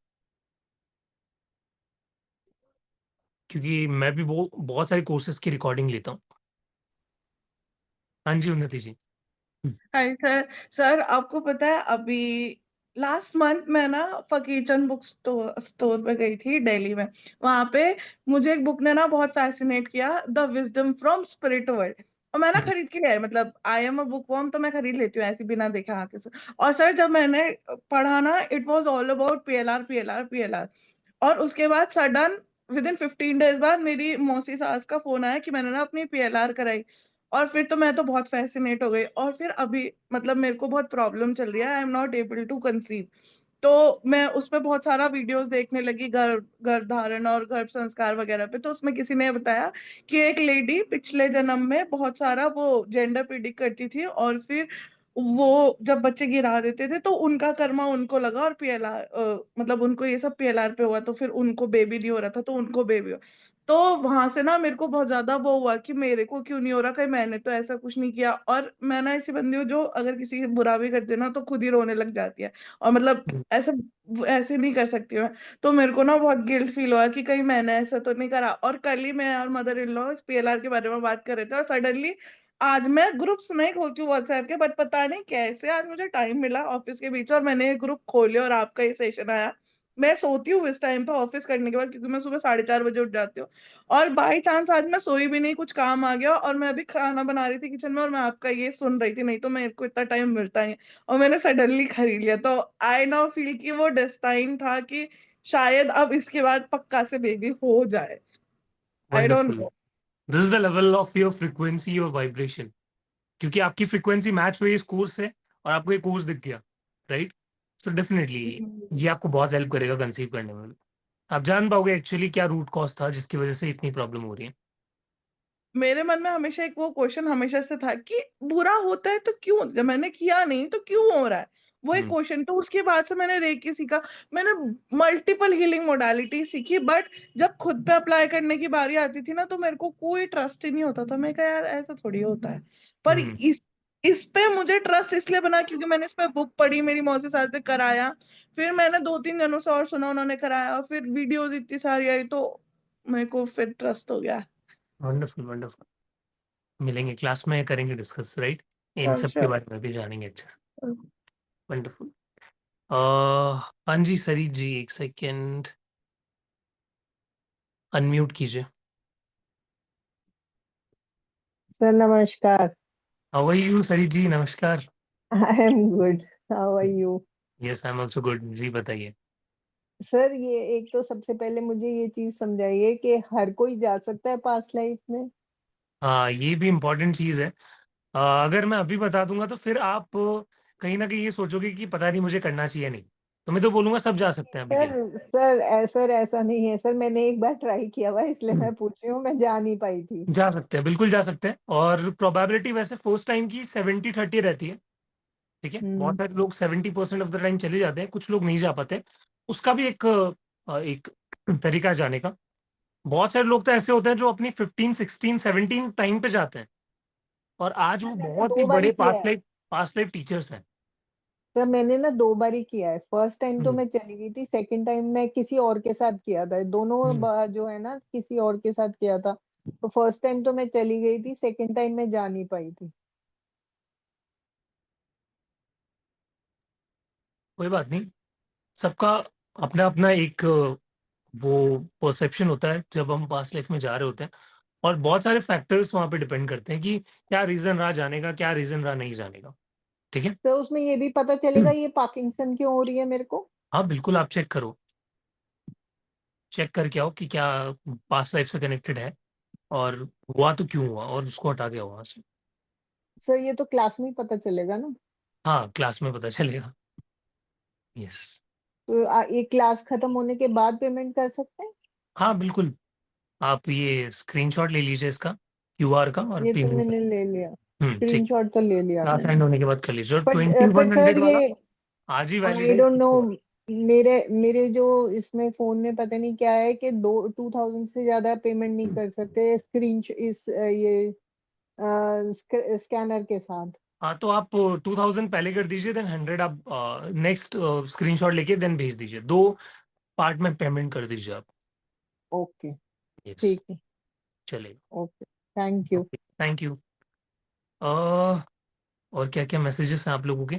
क्योंकि मैं भी वो बहुत सारे कोर्सेज की रिकॉर्डिंग लेता हूँ। हाँ जी उन्नति जी। Hi sir. सर आपको पता है अभी लास्ट मंथ मैं ना फकीरचंद बुक स्टोर पे गई थी दिल्ली में। वहां पे मुझे एक बुक ने ना बहुत फैसिनेट किया, the wisdom from spirit world. और मैं ना खरीद के लिया, मतलब I am a book worm, तो मैं खरीद लेती हूँ ऐसे बिना देखे आके से। और सर जब मैंने पढ़ा ना, it was all about PLR PLR PLR. और उसके बाद सडन विद इन 15 डेज बाद मेरी मौसी सास का फोन आया कि मैंने ना अपनी पीएलआर कराई। और फिर तो मैं तो बहुत फैसिनेट हो गई। और फिर अभी मतलब मेरे को बहुत प्रॉब्लम चल रही है, I am not able to conceive. तो मैं उस पे बहुत सारा वीडियोस देखने लगी, गर्भधारण और गर्भ संस्कार वगैरह पे। तो उसमें किसी ने बताया कि एक लेडी पिछले जन्म में बहुत सारा वो जेंडर प्रिडिक्ट करती थी, और फिर वो जब बच्चे गिरा देते थे तो उनका कर्मा उनको लगा, और पीएलआर मतलब उनको ये सब पीएलआर पे हुआ, तो फिर उनको बेबी नहीं हो रहा था तो उनको बेबी हुआ। तो वहां से ना मेरे को बहुत ज्यादा वो हुआ कि मेरे को क्यों नहीं हो रहा, कहीं मैंने तो ऐसा कुछ नहीं किया। और मैं ना ऐसी बंदी हूँ जो अगर किसी की बुरा भी कर दे ना तो खुद ही रोने लग जाती है, और मतलब ऐसे ऐसे नहीं कर सकती मैं। तो मेरे को ना बहुत गिल्ट फील हुआ कि कहीं मैंने ऐसा तो नहीं करा। और कल ही मैं और मदर इन लॉ इस पीएलआर के बारे में बात कर रहे थे, और सडनली आज मैं ग्रुप्स नहीं खोलती हूँ व्हाट्सएप के, बट पता नहीं कैसे आज मुझे टाइम मिला ऑफिस के बीच और मैंने ये ग्रुप खोले और आपका ये सेशन आया। मैं सोती हूँ इस टाइम पे ऑफिस करने के बाद, क्योंकि मैं सुबह 4:30 बजे उठ जाती हूँ। और बाई चांस आज मैं सोई भी नहीं, कुछ काम आ गया और मैं अभी खाना बना रही थी किचन में और मैं आपका ये सुन रही थी, नहीं तो मेरे को इतना टाइम मिलता नहीं। और मैंने सडनली खरीद लिया, तो आई नाउ फील कि वो डेस्टाइन था कि शायद अब इसके बाद पक्का से बेबी हो जाए। I don't wonderful. No. This is the level of your frequency, your vibration, क्योंकि आपकी फ्रीक्वेंसी मैच हुई इस कोर्स से, और आपको ये कोर्स दिख गया, राइट। सो डेफिनेटली ये आपको बहुत हेल्प करेगा कंसीव करने में। आप जान पाओगे एक्चुअली क्या रूट कॉज था जिसकी वजह से इतनी प्रॉब्लम हो रही है। मेरे मन में हमेशा एक वो क्वेश्चन हमेशा से था कि बुरा होता है तो क्यों, जब मैंने किया नहीं तो क्यों हो रहा है, वो एक हम्म क्वेश्चन। तो उसके बाद से मैंने रेकी सीखा, मैंने मल्टीपल हीलिंग मोडालिटी सीखी, बट जब खुद पे अप्लाई करने की बारी आती थी ना तो मेरे को कोई ट्रस्ट ही नहीं होता था। मैं कहा यार ऐसा थोड़ी होता है। पर हम्म इस पे मुझे ट्रस्ट इसलिए बना क्योंकि मैंने इस पे बुक पढ़ी, मेरी मौसी साथ से कराया, फिर मैंने 2-3 जनों से और सुना, उन्होंने कराया, और फिर वीडियोज इतनी सारी आई तो मेरे को फिर ट्रस्ट हो गया। Wonderful wonderful. मिलेंगे क्लास में, करेंगे डिस्कस, राइट, इन श्योर सब के श्योर। बारे में भी जानेंगे। अच्छा, वंडरफुल। हाँ जी सरी जी, एक सेकेंड, अनम्यूट कीजिए। सर नमस्कार। How are you Sari ji, नमस्कार। I am good. How are you? Yes I am also good ji, बताइए। सर ये एक तो सबसे पहले मुझे ये चीज समझाइए कि हर कोई जा सकता है पास्ट लाइफ में? हाँ ये भी इम्पोर्टेंट चीज है। अगर मैं अभी बता दूंगा तो फिर आप कहीं ना कहीं ये सोचोगे कि पता नहीं मुझे करना चाहिए नहीं, तो मैं तो बोलूंगा सब जा सकते हैं अभी के लिए। सर ऐसा नहीं है सर, मैंने एक बार ट्राई किया हुआ है इसलिए मैं पूछ रही हूँ, मैं जा नहीं पाई थी। जा सकते हैं, बिल्कुल जा सकते हैं, और प्रोबेबिलिटी वैसे फर्स्ट टाइम की 70-30 रहती है। ठीक है, बहुत हम्म। सारे लोग 70% ऑफ द टाइम चले जाते हैं, कुछ लोग नहीं जा पाते। उसका भी एक तरीका है जाने का। बहुत सारे लोग तो ऐसे होते हैं जो अपनी 15, 16, 17 टाइम पे जाते हैं, और आज वो मैंने बहुत ही 2 बार ही बड़े किया है पास्ट लाइफ टीचर्स हैं। सर, मैंने ना 2 बार ही किया है। फर्स्ट टाइम तो हम्म, मैं चली गई थी, सेकंड टाइम मैं किसी और के साथ किया था। दोनों हम्म, बार जो है ना किसी और के साथ किया था। तो फर्स्ट टाइम तो मैं चली गई थी, सेकंड टाइम मैं जा नहीं पाई थी। कोई बात नहीं। सबका अपना अपना एक वो परसेप्शन होता है जब हम पास्ट लाइफ में जा रहे होते हैं, और बहुत सारे फैक्टर्स वहां पे डिपेंड करते हैं कि क्या रीजन रहा जाने का, क्या रीजन रहा नहीं जाने का। ठीक है। तो उसमें ये भी पता चलेगा ये पार्किंसन क्यों हो रही है मेरे को? हाँ बिल्कुल, आप चेक करो, चेक करके आओ कि क्या पास्ट लाइफ से कनेक्टेड है, और हुआ तो क्यों हुआ, और उसको हटा दिया वहां से। सर ये तो क्लास में ही पता चलेगा ना? हाँ, क्लास में पता चलेगा। यस। तो ये क्लास खत्म होने के बाद पेमेंट कर सकते हैं? हाँ बिल्कुल, आप ये स्क्रीनशॉट ले लीजिए इसका, क्यूआर का, और ये तो पेमेंट मैंने कर। ले लिया, ठीक। स्क्रीनशॉट तो ले लिया क्लास एंड मैंने। होने के बाद कर लीजिए, और बट 2100 सर वाला ये आज ही वैलिड आई है, डोंट नो, इसको। मेरे मेरे जो इसमें फोन में पता नहीं क्या है कि 2,000 से ज्यादा पेमेंट नहीं कर सकते स्क्रीन इस ये स्कैनर के साथ। हाँ तो आप 2000 पहले कर दीजिए, देन 100 आप नेक्स्ट स्क्रीनशॉट लेके देन भेज दीजिए, 2 पार्ट में पेमेंट कर दीजिए आप। ओके, यस, ठीक है। चलेगा। Okay, thank you. Okay, thank you. और क्या क्या मैसेजेस हैं आप लोगों के?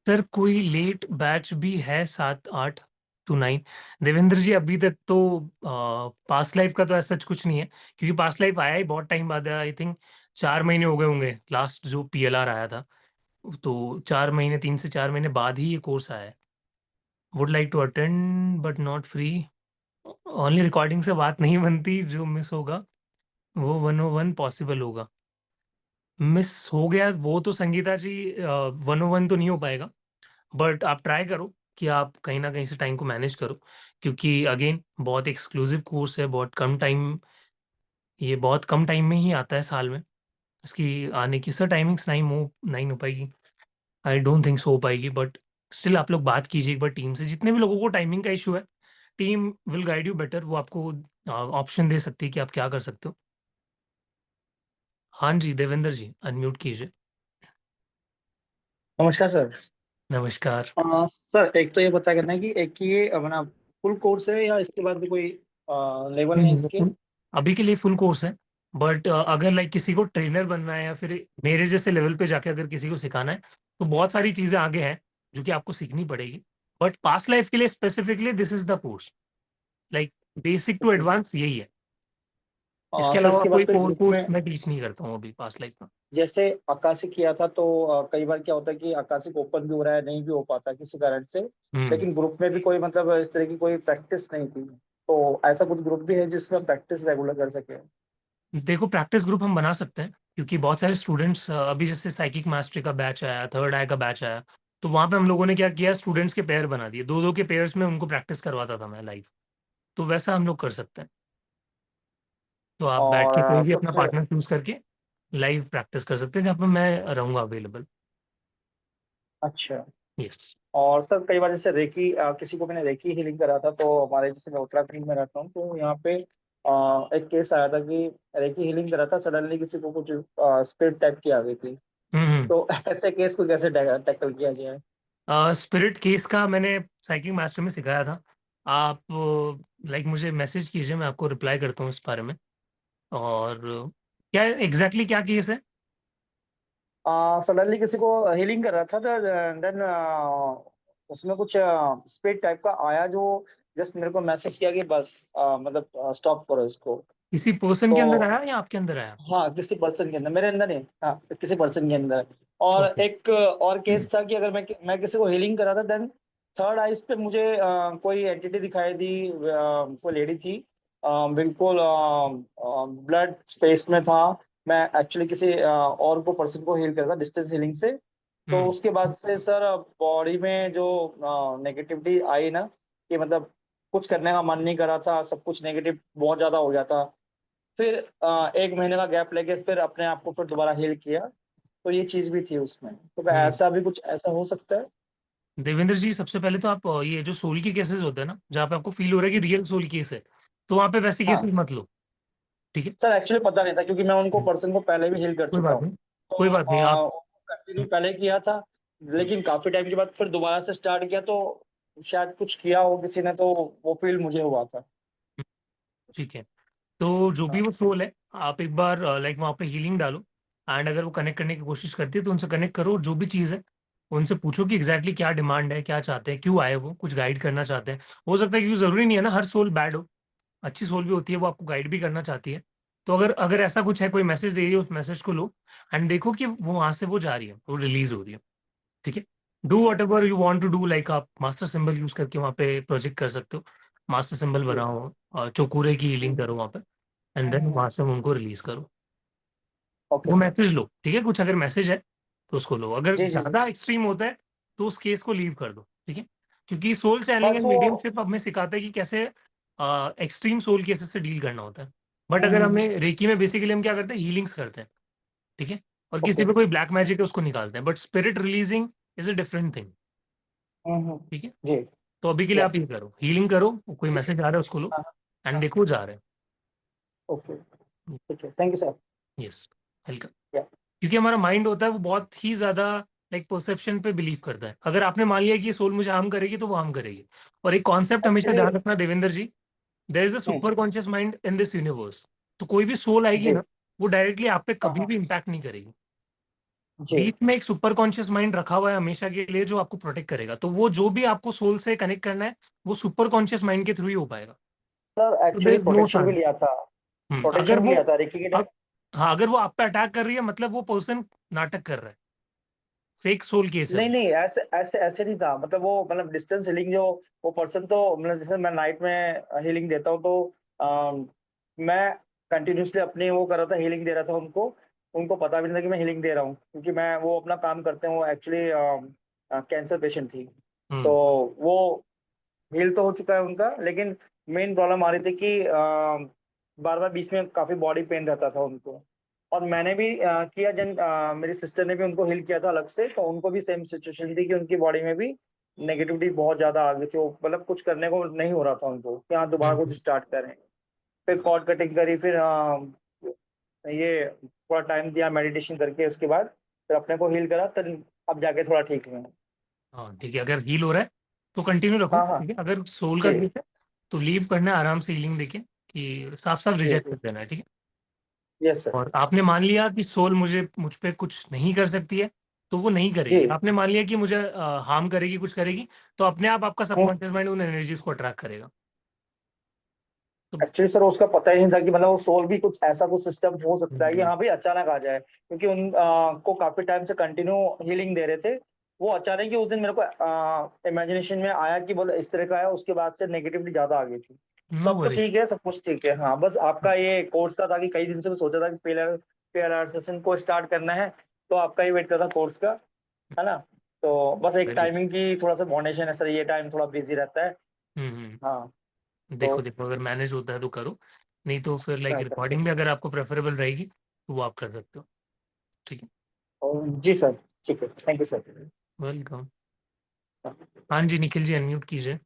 सर कोई लेट बैच भी है, 7, 8 to 9? देवेंद्र जी, अभी तक तो पास्ट लाइफ का तो ऐसा कुछ नहीं है, क्योंकि पास्ट लाइफ आया ही बहुत टाइम बाद है। आई थिंक 4 महीने हो गए होंगे लास्ट जो पीएलआर आया था, तो 4 महीने, 3 से 4 महीने बाद ही ये कोर्स आया है। Would like to attend but not free, only recording से बात नहीं बनती, जो मिस होगा वो 101 पॉसिबल होगा। मिस हो गया वो तो संगीता जी, 101 तो नहीं हो पाएगा, बट आप ट्राई करो कि आप कहीं ना कहीं से टाइम को मैनेज करो, क्योंकि अगेन बहुत एक्सक्लूसिव कोर्स है, बहुत कम टाइम, ये बहुत कम टाइम में ही आता है साल में। इसकी आने की सर टाइमिंग्स नहीं हो पाएगी, आई डोंट थिंक सो हो पाएगी, बट स्टिल आप लोग बात कीजिए एक बार टीम से, जितने भी लोगों को टाइमिंग का इशू है, team will guide you better, वो आपको ऑप्शन दे सकती है कि आप क्या कर सकते हो। हाँ जी, देवेंद्र जी अनम्यूट कीजिए। नमस्कार सर। नमस्कार। सर एक तो ये पता करना है कि एक ये अपना फुल कोर्स है या इसके बाद भी कोई लेवल है इसके? अभी के लिए फुल कोर्स है, बट अगर लाइक किसी को ट्रेनर बनना है, या फिर मेरे जैसे लेवल पे जाके अगर किसी को सिखाना है, तो बहुत सारी चीजें आगे हैं जो कि आपको सीखनी पड़ेगी। बट पास्ट लाइफ के लिए specifically this is the course, like basic to okay. Advance यही है। इसके सर अलावा इसके बाद कोई फिर और ग्रुप में कोर्स मैं टीच नहीं करता हूँ अभी पास्ट लाइफ का। जैसे आकाशिक किया था तो कई बार क्या होता है कि आकाशिक ओपन भी हो रहा है, नहीं भी हो पाता किसी कारण से। हम्म। लेकिन ग्रुप में भी कोई मतलब इस तरह की कोई प्रैक्टिस नहीं थी, तो ऐसा कुछ ग्रुप भी है जिसमें प्रैक्टिस रेगुलर कर सके? देखो, प्रैक्टिस ग्रुप हम बना सकते हैं, क्योंकि बहुत सारे स्टूडेंट्स अभी जैसे साइकिक मास्टरी का बैच आया, थर्ड आई का बैच आया, तो वहां पे हम लोगों ने क्या किया, स्टूडेंट्स के पेयर बना दिए, दो दो के पेयर्स में उनको प्रैक्टिस करवाता था मैं लाइव। तो वैसा हम लोग कर सकते हैं, तो आप बैठ और के कोई भी तो अपना फिर पार्टनर चूज करके लाइव प्रैक्टिस कर सकते हैं, जहाँ पे मैं रहूंगा अवेलेबल। अच्छा। यस। और सर कई बार जैसे रेकी किसी को मैंने रेकी हीलिंग करा था, तो हमारे जैसे मैं उत्तराखंड में रहता हूँ, तो यहाँ पे एक केस आया था कि रेकी हीलिंग करा था, सडनली किसी को कुछ स्पिरिट टाइप की आ गई थी। हम्म। तो ऐसे केस को कैसे टैकल किया जाए? स्पिरिट केस का मैंने साइकिंग मास्टर में सिखाया था। आप लाइक मुझे मैसेज कीजिए, मैं आपको रिप्लाई करता हूँ इस बारे में। और क्या एग्जैक्टली क्या केस है? सडनली किसी को हीलिंग कर रहा था, देन उसमें कुछ स्पिरिट टाइप का आया, जो जस्ट मेरे को मैसेज किया कि बस मतलब स्टॉप करो इसको। किसी पर्सन के अंदर तो आया या आपके अंदर आया? हाँ, किसी पर्सन के अंदर, मेरे अंदर नहीं, हाँ किसी पर्सन के अंदर। और ओके। एक और केस था कि अगर मैं किसी को हीलिंग करा था, देन थर्ड आइज पे मुझे कोई एंटिटी दिखाई दी, कोई लेडी थी, बिल्कुल ब्लड फेस में था। मैं एक्चुअली किसी और को पर्सन को हील कर रहा था डिस्टेंस हीलिंग से। तो हम्म। उसके बाद से सर बॉडी में जो नेगेटिविटी आई ना, कि मतलब कुछ करने का मन नहीं कर रहा था, सब कुछ नेगेटिव बहुत ज्यादा हो गया था। फिर 1 महीने का गैप लेके फिर अपने आप को फिर दोबारा हील किया। तो ये चीज भी थी उसमें। तो हम्म। ऐसा भी कुछ ऐसा हो सकता है? देवेंद्र जी, सबसे पहले तो आप ये जो सोल के केसेस होते हैं ना, जहाँ पे आपको फील हो रहा है कि रियल सोल केस है, तो वहाँ पे वैसे हाँ केसेस मत लो, ठीक है। सर, एक्चुअली पता नहीं था क्योंकि मैं उनको हम्म, पर्सन को पहले भी हील कर कोई चुका बात हूँ। नहीं, कोई बात नहीं। आप तो कंटिन्यू पहले किया था, लेकिन काफी टाइम के बाद फिर दोबारा से स्टार्ट किया, तो शायद कुछ किया हो किसी ने, तो वो फील मुझे हुआ था। ठीक है, तो जो भी हाँ वो सोल है, आप एक बार लाइक वहाँ पे हीलिंग डालो, एंड अगर वो कनेक्ट करने की कोशिश करती है तो उनसे कनेक्ट करो, और जो भी चीज़ है उनसे पूछो कि एग्जैक्टली क्या डिमांड है, क्या चाहते हैं, क्यों आए, वो कुछ गाइड करना चाहते हैं। हो सकता है, क्योंकि जरूरी नहीं है ना हर सोल बैड हो, अच्छी सोल भी होती है, वो आपको गाइड भी करना चाहती है। तो अगर अगर ऐसा कुछ है, कोई मैसेज दे रही है, उस मैसेज को लो एंड देखो कि वो वहां से वो जा रही है, वो रिलीज हो रही है, ठीक है। Do whatever you want to do, like आप मास्टर सिंबल यूज करके वहाँ पे प्रोजेक्ट कर सकते हो, मास्टर सिंबल जी। बनाओ, चौकुरे की हीलिंग करो वहाँ पे, एंड देन वहां से उनको रिलीज करो। ओके वो सर। मैसेज लो, ठीक है, कुछ अगर मैसेज है तो उसको लो, अगर जी जी जी। ज्यादा एक्सट्रीम होता है तो उस केस को लीव कर दो, ठीक है। क्योंकि सोल चैनलिंग बस एंड वो मीडियमशिप हमें सिखाता है कि कैसे एक्सट्रीम सोल केसेस से डील करना होता है। बट अगर हमें रेकी में बेसिकली हम क्या करते हैं, हीलिंग्स करते हैं, ठीक है, और किसी ओके। पे कोई ब्लैक मैजिक है उसको निकालते हैं, but spirit releasing is a different thing, hmm. ठीक है। जी। तो अभी के लिए या। आप ये करो, हीलिंग करो, कोई ठीक है। मैसेज आ रहा है उसको लो, हाँ एंड देखो जा रहे ओके। ठीक है, थैंक यू सर। हैं। Yes, welcome. या। क्योंकि हमारा माइंड होता है वो बहुत ही ज्यादा लाइक परसेप्शन पे बिलीव करता है। अगर आपने मान लिया कि ये सोल मुझे हार्म करेगी तो वो हार्म करेगी। और एक कॉन्सेप्ट हमेशा एक्चुअली। ध्यान रखना Devendra ji, there is a super conscious mind in this universe. तो कोई भी सोल आएगी जी। ना, वो डायरेक्टली आप पे हाँ कभी हाँ। भी इम्पैक्ट नहीं करेगी। जी। बीच में एक सुपर कॉन्शियस माइंड रखा हुआ है हमेशा के लिए, जो आपको प्रोटेक्ट करेगा। तो वो जो भी आपको सोल से कनेक्ट करना है, वो सुपर कॉन्शियस माइंड के थ्रू ही हो पाएगा। सर तो there actually is no protection भी चांस। लिया था। अगर प्रोटेक्शन भी वो लिया था रिकी के टाइम। अब, हाँ, अगर वो आप पे अटैक कर रही है, मतलब वो पर्सन नाटक कर रहा है, फेक सोल केस है नहीं वो। नहीं, ऐसे ऐसे ऐसे नहीं था, मतलब वो मतलब डिस्टेंस हीलिंग जो वो पर्सन, तो मतलब जैसे मैं नाइट में हीलिंग देता हूँ, तो मैं कंटिन्यूसली अपनी वो कर रहा था, हीलिंग दे रहा था उनको। उनको पता भी नहीं था कि मैं हीलिंग दे रहा हूँ, क्योंकि मैं वो अपना काम करते हैं, वो एक्चुअली कैंसर पेशेंट थी। तो हम्म। वो हील तो हो चुका है उनका, लेकिन मेन प्रॉब्लम आ रही थी कि बार बार बीच में काफी बॉडी पेन रहता था उनको। और मैंने भी किया, जन मेरी सिस्टर ने भी उनको हील किया था अलग से, तो उनको भी सेम सिचुएशन थी कि उनकी बॉडी में भी नेगेटिविटी बहुत ज्यादा आ गई थी, वो मतलब कुछ करने को नहीं हो रहा था उनको कि हाँ दोबारा कुछ हम्म। स्टार्ट करें। फिर कॉर्ड कटिंग करी, फिर ये थोड़ा टाइम दिया मेडिटेशन करके, उसके बाद फिर अपने को हील करा, तब अब जाके थोड़ा ठीक हुए। हाँ ठीक है, अगर हील हो रहा है तो कंटिन्यू रखो, हाँ हाँ। ठीक है। अगर सोल का जी केस है तो लीव करना है, आराम से हीलिंग देके कि साफ साफ जी रिजेक्ट जी। कर देना है, ठीक है। Yes sir. और आपने मान लिया कि सोल मुझ पे कुछ नहीं कर सकती है, तो वो नहीं जी। करेगी। आपने मान लिया कि मुझे हार्म करेगी, कुछ करेगी, तो अपने आप आपका हम्म। सबकॉन्शियस माइंड उन एनर्जीज को अट्रैक्ट करेगा। तो एक्चुअली सर उसका पता ही नहीं था कि मतलब वो सोल भी कुछ ऐसा कुछ सिस्टम हो सकता है कि हम्म, हाँ भाई अचानक आ जाए, क्योंकि उन को काफी टाइम से कंटिन्यू हीलिंग दे रहे थे। वो अचानक ही उस दिन मेरे को इमेजिनेशन में आया कि बोले इस तरह का है, उसके बाद से नेगेटिविटी ज्यादा आ गई थी। तो नो अब तो वरी। ठीक है, सब कुछ ठीक है। हाँ बस आपका ये कोर्स का था कि कई दिन से मैं सोचा था कि पीएलआर सेशन को स्टार्ट करना है, तो आपका ही वेट करता कोर्स का, है ना। तो बस एक वेरी। टाइमिंग की थोड़ा सा बॉन्डेशन है सर, ये टाइम थोड़ा बिजी रहता है। हम्म। हाँ। तो देखो देखो, अगर मैनेज होता है तो करो, नहीं तो फिर लाइक सर रिकॉर्डिंग भी अगर आपको प्रेफरेबल रहेगी तो वो आप कर सकते हो, ठीक है। जी सर, ठीक है, थैंक यू सर। वेलकम। हाँ जी, निखिल जी अनम्यूट कीजिए।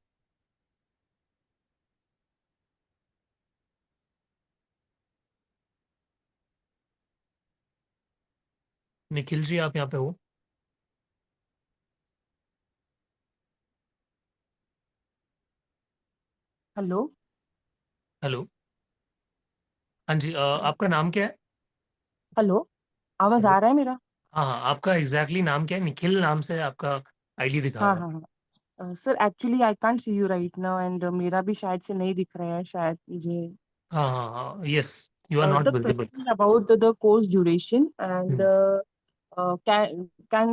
निखिल जी, आप यहाँ पे हो? हेलो। हेलो। हाँ जी, आपका नाम क्या है? हेलो। आवाज हेलो। आ रहा है मेरा? हाँ हाँ, आपका एग्जैक्टली नाम क्या है? निखिल नाम से आपका आईडी दिखा हाँ रहा है। हाँ हाँ sir, actually I can't see you right now and मेरा भी शायद से नहीं दिख रहा है शायद मुझे। हाँ हाँ हाँ, yes, you are not the visible. Question about the course duration and can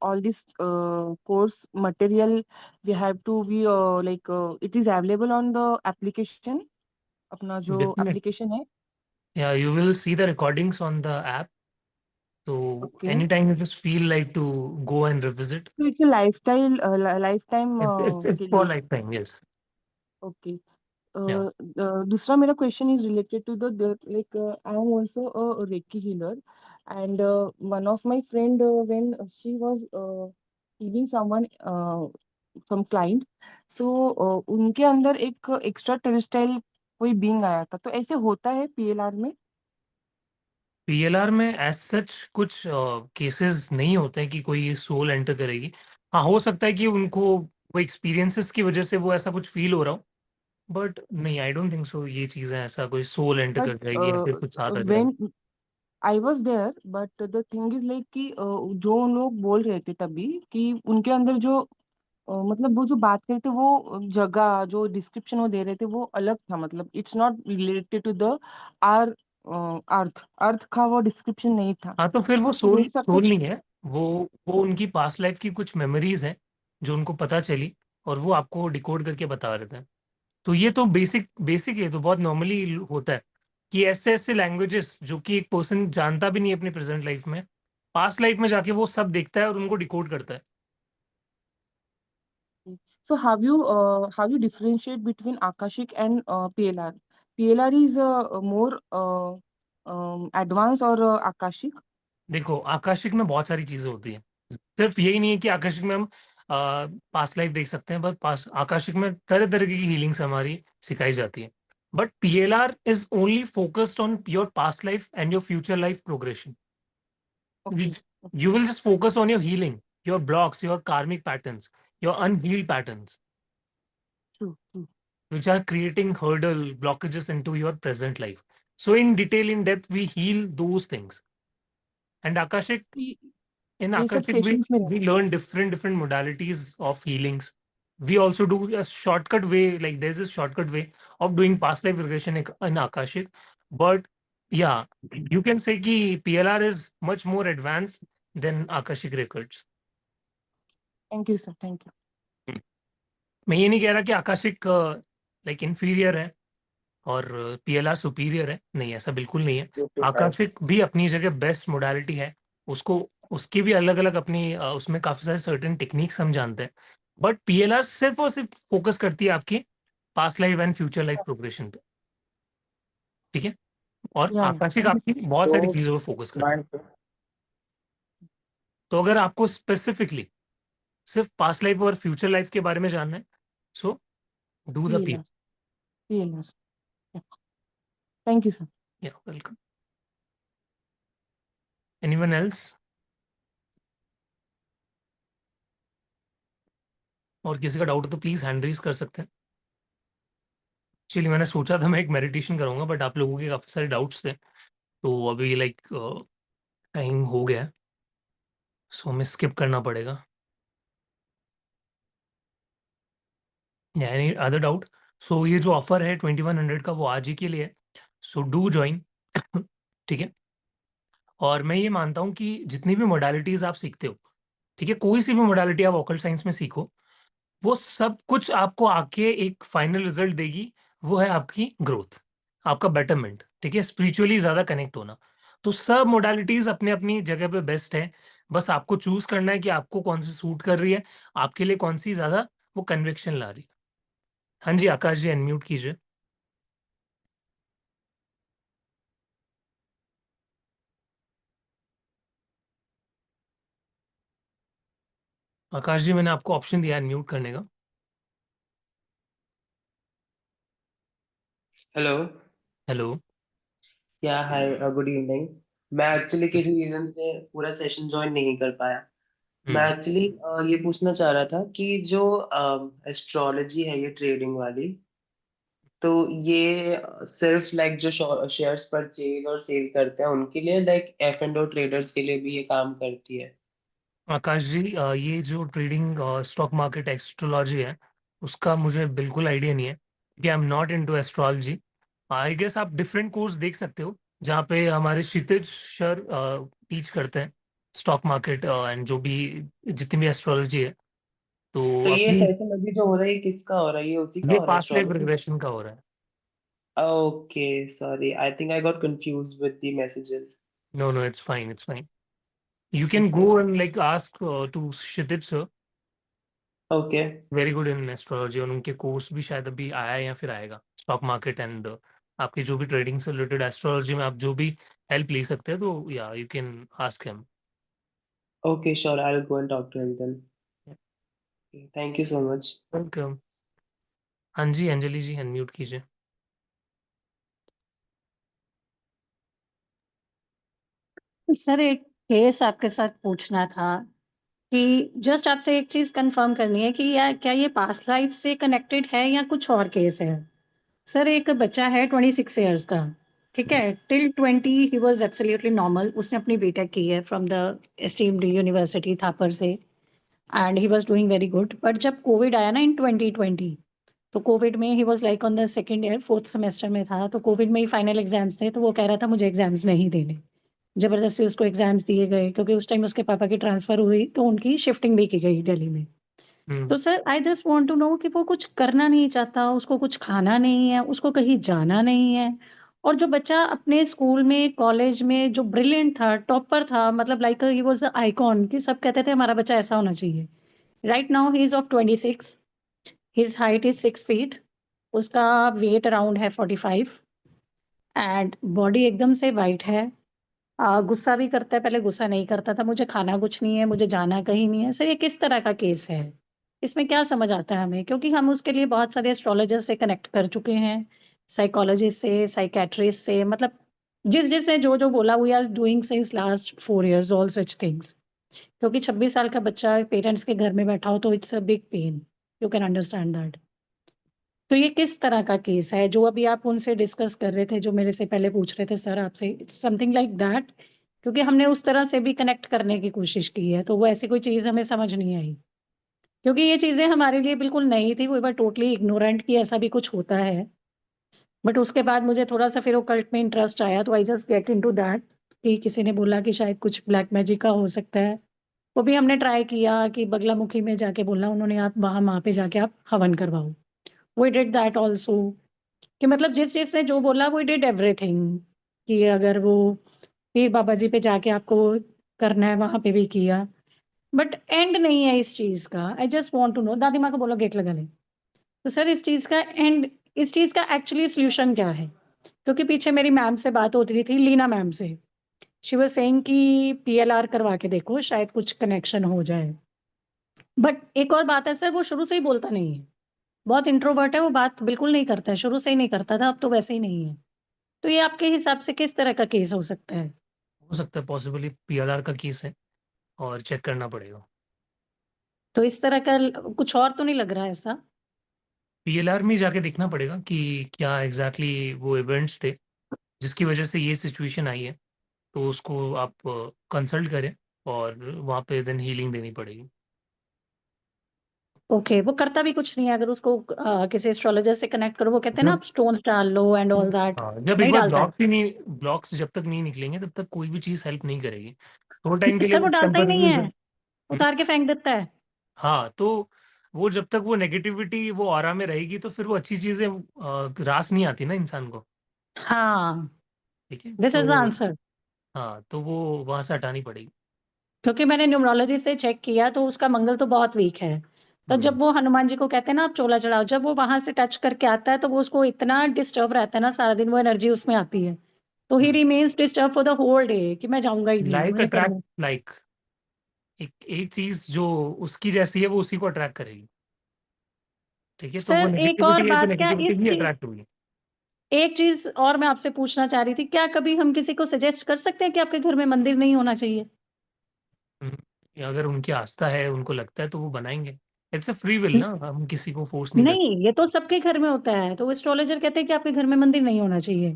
all this course material we have to be like it is available on the application, अपना जो डेफिनेट, application है? या you will see the recordings on the app, तो okay, any time you just feel like to go and revisit. तो इट्स लाइफ टाइम इट्स के फॉर लिए? Life time, yes. ओके। दूसरा मेरा question is related to the like I am also a reiki healer and one of my friend when she was healing someone some client, so उनके अंदर एक एक्स्ट्रा टेरेस्ट्रियल कोई बीइंग आया था, तो ऐसे होता है पीएलआर में? पीएलआर में एज सच कुछ केसेस नहीं होते हैं कि कोई सोल एंटर करेगी। हाँ, हो सकता है कि उनको वो एक्सपीरियंसेस की वजह से वो ऐसा कुछ फील हो रहा हो, बट नहीं, आई डोंट थिंक सो ये चीजें ऐसा कोई सोल एंटर बट कर जाएगी या फिर कुछ साथ आ जाएगा। When I was there, but the thing is like कि जो उन लोग बोल रहे थे तभी कि उनके अंदर जो मतलब वो जो बात कर रहे थे, वो जगह जो डिस्क्रिप्शन वो दे रहे थे वो अलग था, मतलब it's not related to the are earth earth का वो डिस्क्रिप्शन नहीं था। हाँ, तो फिर वो तो हो सोल सकता सोल नहीं है, वो उनकी पास्ट लाइफ की कुछ मेमोरीज हैं जो उनको पता चली और वो आपको डिकोड करके बता रहे थे। तो ये तो बेसिक बेसिक है, तो बहुत नॉर्मली होता है कि ऐसे ऐसे लैंग्वेजेस जो कि एक पर्सन जानता भी नहीं अपनी प्रेजेंट लाइफ में, पास्ट लाइफ में जाके वो सब देखता है और उनको डिकोड करता है। so how you differentiate between Akashic and PLR? PLR is more advanced or Akashic? देखो, आकाशिक में बहुत सारी चीजें होती हैं, सिर्फ यही नहीं है कि आकाशिक में हम पास्ट लाइफ देख सकते हैं, बस पास आकाशिक में तरह तरह की हीलिंग्स हमारी सिखाई जाती है। But PLR is only focused on your past life and your future life progression. Okay. You will just focus on your healing, your blocks, your karmic patterns, your unhealed patterns, True, true. which are creating hurdle blockages into your present life. So in detail, in depth, we heal those things. And Akashic, ये in ये सब Akashic, सेशंस में we learn different modalities of healings. We also do a shortcut way, like there's a shortcut way of doing past life regression in Akashic. But yeah, you can say कि PLR is much more advanced than Akashic records. Thank you sir, thank you. मैं ये नहीं कह रहा कि आकाशिक लाइक इंफीरियर है और पीएलआर सुपीरियर है, नहीं, ऐसा बिल्कुल नहीं है। आकाशिक भी अपनी जगह बेस्ट मोडालिटी है, उसको उसकी भी अलग अलग अपनी उसमें काफी सारे सर्टेन टेक्निक्स हम जानते हैं, बट पीएलआर सिर्फ और सिर्फ फोकस करती है आपकी past life and future life progression पे, ठीक है। और या आकाशिक थैंक यू आपकी सर। बहुत सारी तो चीजों पे फोकस करती है। माइंड तो अगर आपको स्पेसिफिकली सिर्फ पास्ट लाइफ और फ्यूचर लाइफ के बारे में जानना है, so do the P. PLR, PLR, thank you sir. या वेलकम। Anyone else? और किसी का डाउट हो तो प्लीज हैंड रेज कर सकते हैं। एक्चुअली मैंने सोचा था मैं एक मेडिटेशन करूंगा, बट आप लोगों के काफी सारे डाउट्स थे, तो अभी लाइक टाइम हो गया है, सो हमें स्किप करना पड़ेगा। Any other doubt? सो ये जो ऑफर है 2100 का, वो आज ही के लिए है, सो डू ज्वाइन। ठीक है। और मैं ये मानता हूँ कि जितनी भी मोडालिटीज आप सीखते हो, ठीक है, कोई सी भी मोडालिटी आप ऑकल्ट साइंस में सीखो, वो सब कुछ आपको आके एक फाइनल रिजल्ट देगी, वो है आपकी ग्रोथ, आपका बेटरमेंट, ठीक है, स्पिरिचुअली ज्यादा कनेक्ट होना। तो सब मोडालिटीज अपने अपनी जगह पे बेस्ट है, बस आपको चूज करना है कि आपको कौन सी सूट कर रही है, आपके लिए कौन सी ज्यादा वो कन्विक्शन ला रही है। हाँ जी, आकाश जी अनम्यूट कीजिए। आकाश जी, मैंने आपको ऑप्शन दिया अनम्यूट करने का। हेलो। हेलो। या हाय, गुड इवनिंग। मैं एक्चुअली किसी रीजन से पूरा सेशन ज्वाइन नहीं कर पाया। मैं एक्चुअली ये पूछना चाह रहा था कि जो एस्ट्रोलॉजी है, ये ट्रेडिंग वाली, तो ये सिर्फ लाइक जो शेयर्स परचेज और सेल करते हैं उनके लिए, like F and O traders के लिए भी ये काम करती है? आकाश जी, ये जो ट्रेडिंग स्टॉक मार्केट एस्ट्रोलॉजी है, उसका मुझे बिल्कुल आइडिया नहीं है कि I am not into astrology. I guess आप डिफरेंट कोर्स देख सकते हो जहाँ पे हमारे क्षितिज सर टीच करते हैं स्टॉक मार्केट एंड जो भी जितनी भी एस्ट्रोलॉजी है, तो तो ये अपनी सेशन अभी जो हो रहा है, ये किसका हो रहा है? ये उसी का ये हो रहा है, पास्ट लाइफ एस्ट्रोलॉजी? रिग्रेशन का हो रहा है। Okay, sorry, I think I got confused with the messages. No no, it's fine, it's fine. You can go and like ask to Kshitij sir. Okay very good in astrology, और उनके कोर्स भी शायद अभी आया है या फिर आएगा, स्टॉक मार्केट एंड आपकी जो भी ट्रेडिंग से रिलेटेड एस्ट्रोलॉजी में आप जो भी हेल्प ले सकते हैं, तो या you can ask him. Okay sure, I will go and talk to him then. Thank you so much. Welcome. हाँ जी, अंजलि जी अनम्यूट कीजिए। सर एक केस आपके साथ पूछना था कि जस्ट आपसे एक चीज कंफर्म करनी है कि या क्या ये पास्ट लाइफ से कनेक्टेड है या कुछ और केस है। सर एक बच्चा है 26 इयर्स का, ठीक है, till 20 he was absolutely normal. उसने अपनी बीटेक की है from the esteemed university Thapar से, and he was doing very good. But जब कोविड आया ना इन 2020, तो कोविड में he was like on the second year, fourth semester में था, तो कोविड में ही फाइनल एग्जाम्स थे, तो वो कह रहा था मुझे एग्जाम्स नहीं देने। जबरदस्ती उसको एग्जाम्स दिए गए क्योंकि उस टाइम उसके पापा की ट्रांसफर हुई, तो उनकी शिफ्टिंग भी की गई दिल्ली में। तो sir I just want to know कि वो कुछ करना नहीं चाहता, उसको कुछ खाना नहीं है, उसको कहीं जाना नहीं है। और जो बच्चा अपने स्कूल में, कॉलेज में जो ब्रिलियंट था, टॉपर था, मतलब like he was the icon, कि सब कहते थे हमारा बच्चा ऐसा होना चाहिए। Right now he is of 26, his height is 6 feet, उसका वेट अराउंड है 45, एंड बॉडी एकदम से वाइट है। गुस्सा भी करता है, पहले गुस्सा नहीं करता था, मुझे खाना कुछ नहीं है, मुझे जाना कहीं नहीं है। सर ये किस तरह का केस है? इसमें क्या समझ आता है हमें? क्योंकि हम उसके लिए बहुत सारे एस्ट्रोलॉजर से कनेक्ट कर चुके हैं, साइकोलॉजिस्ट से, साइकियाट्रिस्ट से, मतलब जिसने जो बोला, we are doing since last 4 years all such things. क्योंकि 26 साल का बच्चा पेरेंट्स के घर में बैठा हो तो it's a big pain, you can understand that. तो ये किस तरह का केस है जो अभी आप उनसे डिस्कस कर रहे थे, जो मेरे से पहले पूछ रहे थे सर आपसे? इट्स समथिंग लाइक दैट, क्योंकि हमने उस तरह से भी कनेक्ट करने की कोशिश की है, तो वो ऐसी कोई चीज़ हमें समझ नहीं आई। क्योंकि ये चीज़ें हमारे लिए बिल्कुल नई थी, वी वर टोटली इग्नोरेंट कि ऐसा भी कुछ होता है। बट उसके बाद मुझे थोड़ा-सा फिर ओकल्ट में इंटरेस्ट आया, तो I just get into that कि किसी ने बोला कि शायद कुछ ब्लैक मैजिक का हो सकता है। वो भी हमने ट्राई किया कि बगलामुखी में जाके बोला उन्होंने, आप वहाँ पे जाके आप हवन करवाओ। वी डिड दैट ऑल्सो, कि मतलब जिसने जो बोला वी डिड एवरीथिंग, कि अगर वो पीर बाबा जी पे जाके आपको करना है, वहाँ पे भी किया। बट एंड नहीं है इस चीज़ का। I just want to know, दादी माँ को बोलो गेट लगा ले। तो सर इस चीज़ का एंड, इस चीज़ का एक्चुअली सॉल्यूशन क्या है? क्योंकि पीछे मेरी मैम से बात होती रही थी, लीना मैम से। शी वाज़ सेइंग कि पीएलआर करवा के देखो, शायद कुछ कनेक्शन हो जाए। बट एक और बात है सर, वो शुरू से ही बोलता नहीं है। बहुत इंट्रोवर्ट है, वो बात बिल्कुल नहीं करता है, शुरू से ही नहीं करता था, अब तो वैसे ही नहीं है। तो ये आपके हिसाब से किस तरह का केस हो सकता है? हो सकता है पॉसिबली पीएलआर का केस है, और चेक करना पड़ेगा। तो इस तरह का कुछ और तो नहीं लग रहा है ऐसा? पीएलआर में जाके देखना पड़ेगा कि क्या एग्जैक्टली वो इवेंट्स थे जिसकी वजह से ये सिचुएशन आई है, तो उसको आप कंसल्ट करें और वहाँ पे देन हीलिंग देनी पड़ेगी। ओके, वो करता भी कुछ नहीं है, अगर उसको किसी एस्ट्रोलॉजर से कनेक्ट करो, वो कहते हैं ना जब आप स्टोन्स डाल लो एंड ऑल दैट, हाँ, जब एक नहीं बार डालता है? ब्लॉक्स जब तक नहीं निकलेंगे तब तक कोई भी चीज़ हेल्प नहीं करेगी। थोड़ा टाइम के लिए सर वो वो डालता ही नहीं टेम्पररी। है, उतार के फेंक देता है। हाँ, तो वो जब तक वो नेगेटिविटी वो ऑरा में रहेगी तो फिर वो अच्छी चीजें रास नहीं आती ना इंसान को। हाँ, ठीक है, दिस इज़ द तो आंसर। हाँ, तो वो वहां से हटानी पड़ेगी। क्योंकि मैंने न्यूमरोलॉजी से चेक किया तो उसका मंगल तो बहुत वीक है। तो जब हम्म, वो हनुमान जी को कहते हैं ना आप चोला चढ़ाओ, जब वो वहाँ से टच करके आता है तो वो उसको इतना डिस्टर्ब रहता है ना सारा दिन, वो एनर्जी उसमें आती है। तो he hmm. Remains disturb for the whole day कि मैं जाऊँगा ही नहीं, लाइक मुझे अट्रैक्ट करना। लाइक एक चीज जो उसकी जैसी है वो उसी को अट्रैक्ट करेगी। ठीक है, तो वो सर एक और नेगेटिविटी है तो बात, क्या नेगेटिविटी भी अट्रैक्ट होगी। एक चीज़ और मैं आपसे पूछना चाह रही थी, क्या कभी हम किसी को सजेस्ट कर सकते हैं कि आपके घर में मंदिर नहीं होना चाहिए? या अगर उनकी आस्था है, उनको लगता है तो वो बनाएंगे। इट्स अ फ्री विल न ना, हम किसी को फोर्स नहीं करते। नहीं, ये तो सबके घर में होता है। तो वो एस्ट्रोलॉजर कहते हैं कि आपके घर में मंदिर नहीं होना चाहिए,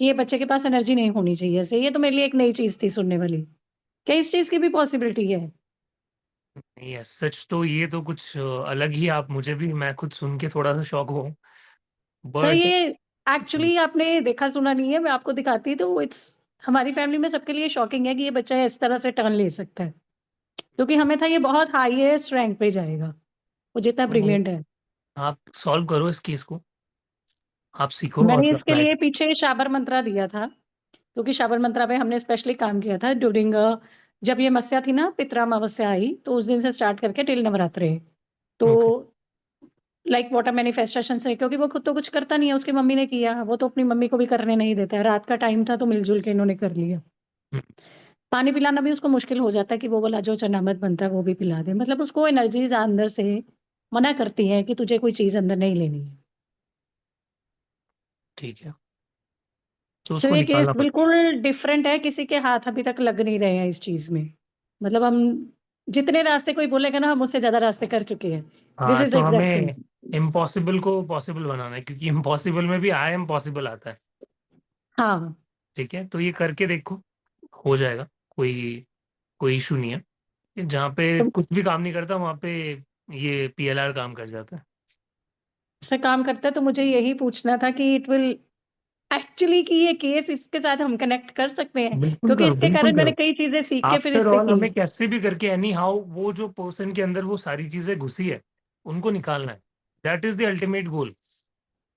कि ये बच्चे के पास एनर्जी नहीं होनी चाहिए ऐसे। ये तो मेरे लिए एक नई चीज़ थी सुनने वाली। क्या इस चीज़ की भी पॉसिबिलिटी है? नहीं, सच तो ये तो कुछ अलग ही, आप मुझे भी, मैं खुद सुन के थोड़ा सा शॉक हुआ, सर बट ये एक्चुअली आपने देखा सुना नहीं है, मैं आपको दिखाती तो इट्स, हमारी फैमिली में सबके लिए शॉकिंग है कि ये बच्चा इस तरह से टर्न ले सकता है। क्योंकि हमें था ये बहुत हाईएस्ट रैंक पे जाएगा, वो जितना ब्रिलियंट है। आप सॉल्व करो इस केस को, आप सीखो मैंने और इसके अप्लाई। लिए पीछे शाबर मंत्रा दिया था, क्योंकि शाबर मंत्रा पे हमने स्पेशली काम किया था ड्यूरिंग जब ये मस्या थी ना, पितरा अमावस्या आई, तो उस दिन से स्टार्ट करके टिल नवरात्रे। तो ओके। लाइक वाटर मैनिफेस्टेशन से, क्योंकि वो खुद तो कुछ करता नहीं है, उसकी मम्मी ने किया, वो तो अपनी मम्मी को भी करने नहीं देता है। रात का टाइम था तो मिलजुल के इन्होंने कर लिया। हम्म, पानी पिलाना भी उसको मुश्किल हो जाता है कि वो वाला जो चनामत बनता है वो भी पिला दे। मतलब उसको एनर्जीज अंदर से मना करती है कि तुझे कोई चीज अंदर नहीं लेनी है। ठीक है, तो सो उसको ये केस निकालना पड़ेगा। बिल्कुल डिफरेंट है, किसी के हाथ अभी तक लग नहीं रहे हैं इस चीज में। मतलब हम जितने रास्ते कोई बोलेगा ना, हम उससे ज्यादा रास्ते कर चुके हैं। दिस हाँ, इज तो एग्जैक्ट थिंग। हमें इम्पॉसिबल को पॉसिबल बनाना है, क्योंकि इम्पॉसिबल में भी आई एम पॉसिबल आता है। हाँ ठीक है, तो ये करके देखो, हो जाएगा। कोई कोई इशू नहीं है। जहाँ पे तो कुछ भी काम नहीं करता वहाँ पे ये पीएलआर काम कर जाता है। से काम करता है, तो मुझे यही पूछना था कि इट विल एक्चुअली कि ये केस इसके साथ हम कनेक्ट कर सकते हैं, बिल्कुल क्योंकि करो, इसके बिल्कुल कारण मैंने करो। कई चीजें सीख के फिर इस आफ्टर पे ऑल की। हमें कैसे भी करके एनी हाउ वो जो पर्सन के अंदर वो सारी चीजें घुसी है उनको निकालना है। That is the ultimate goal.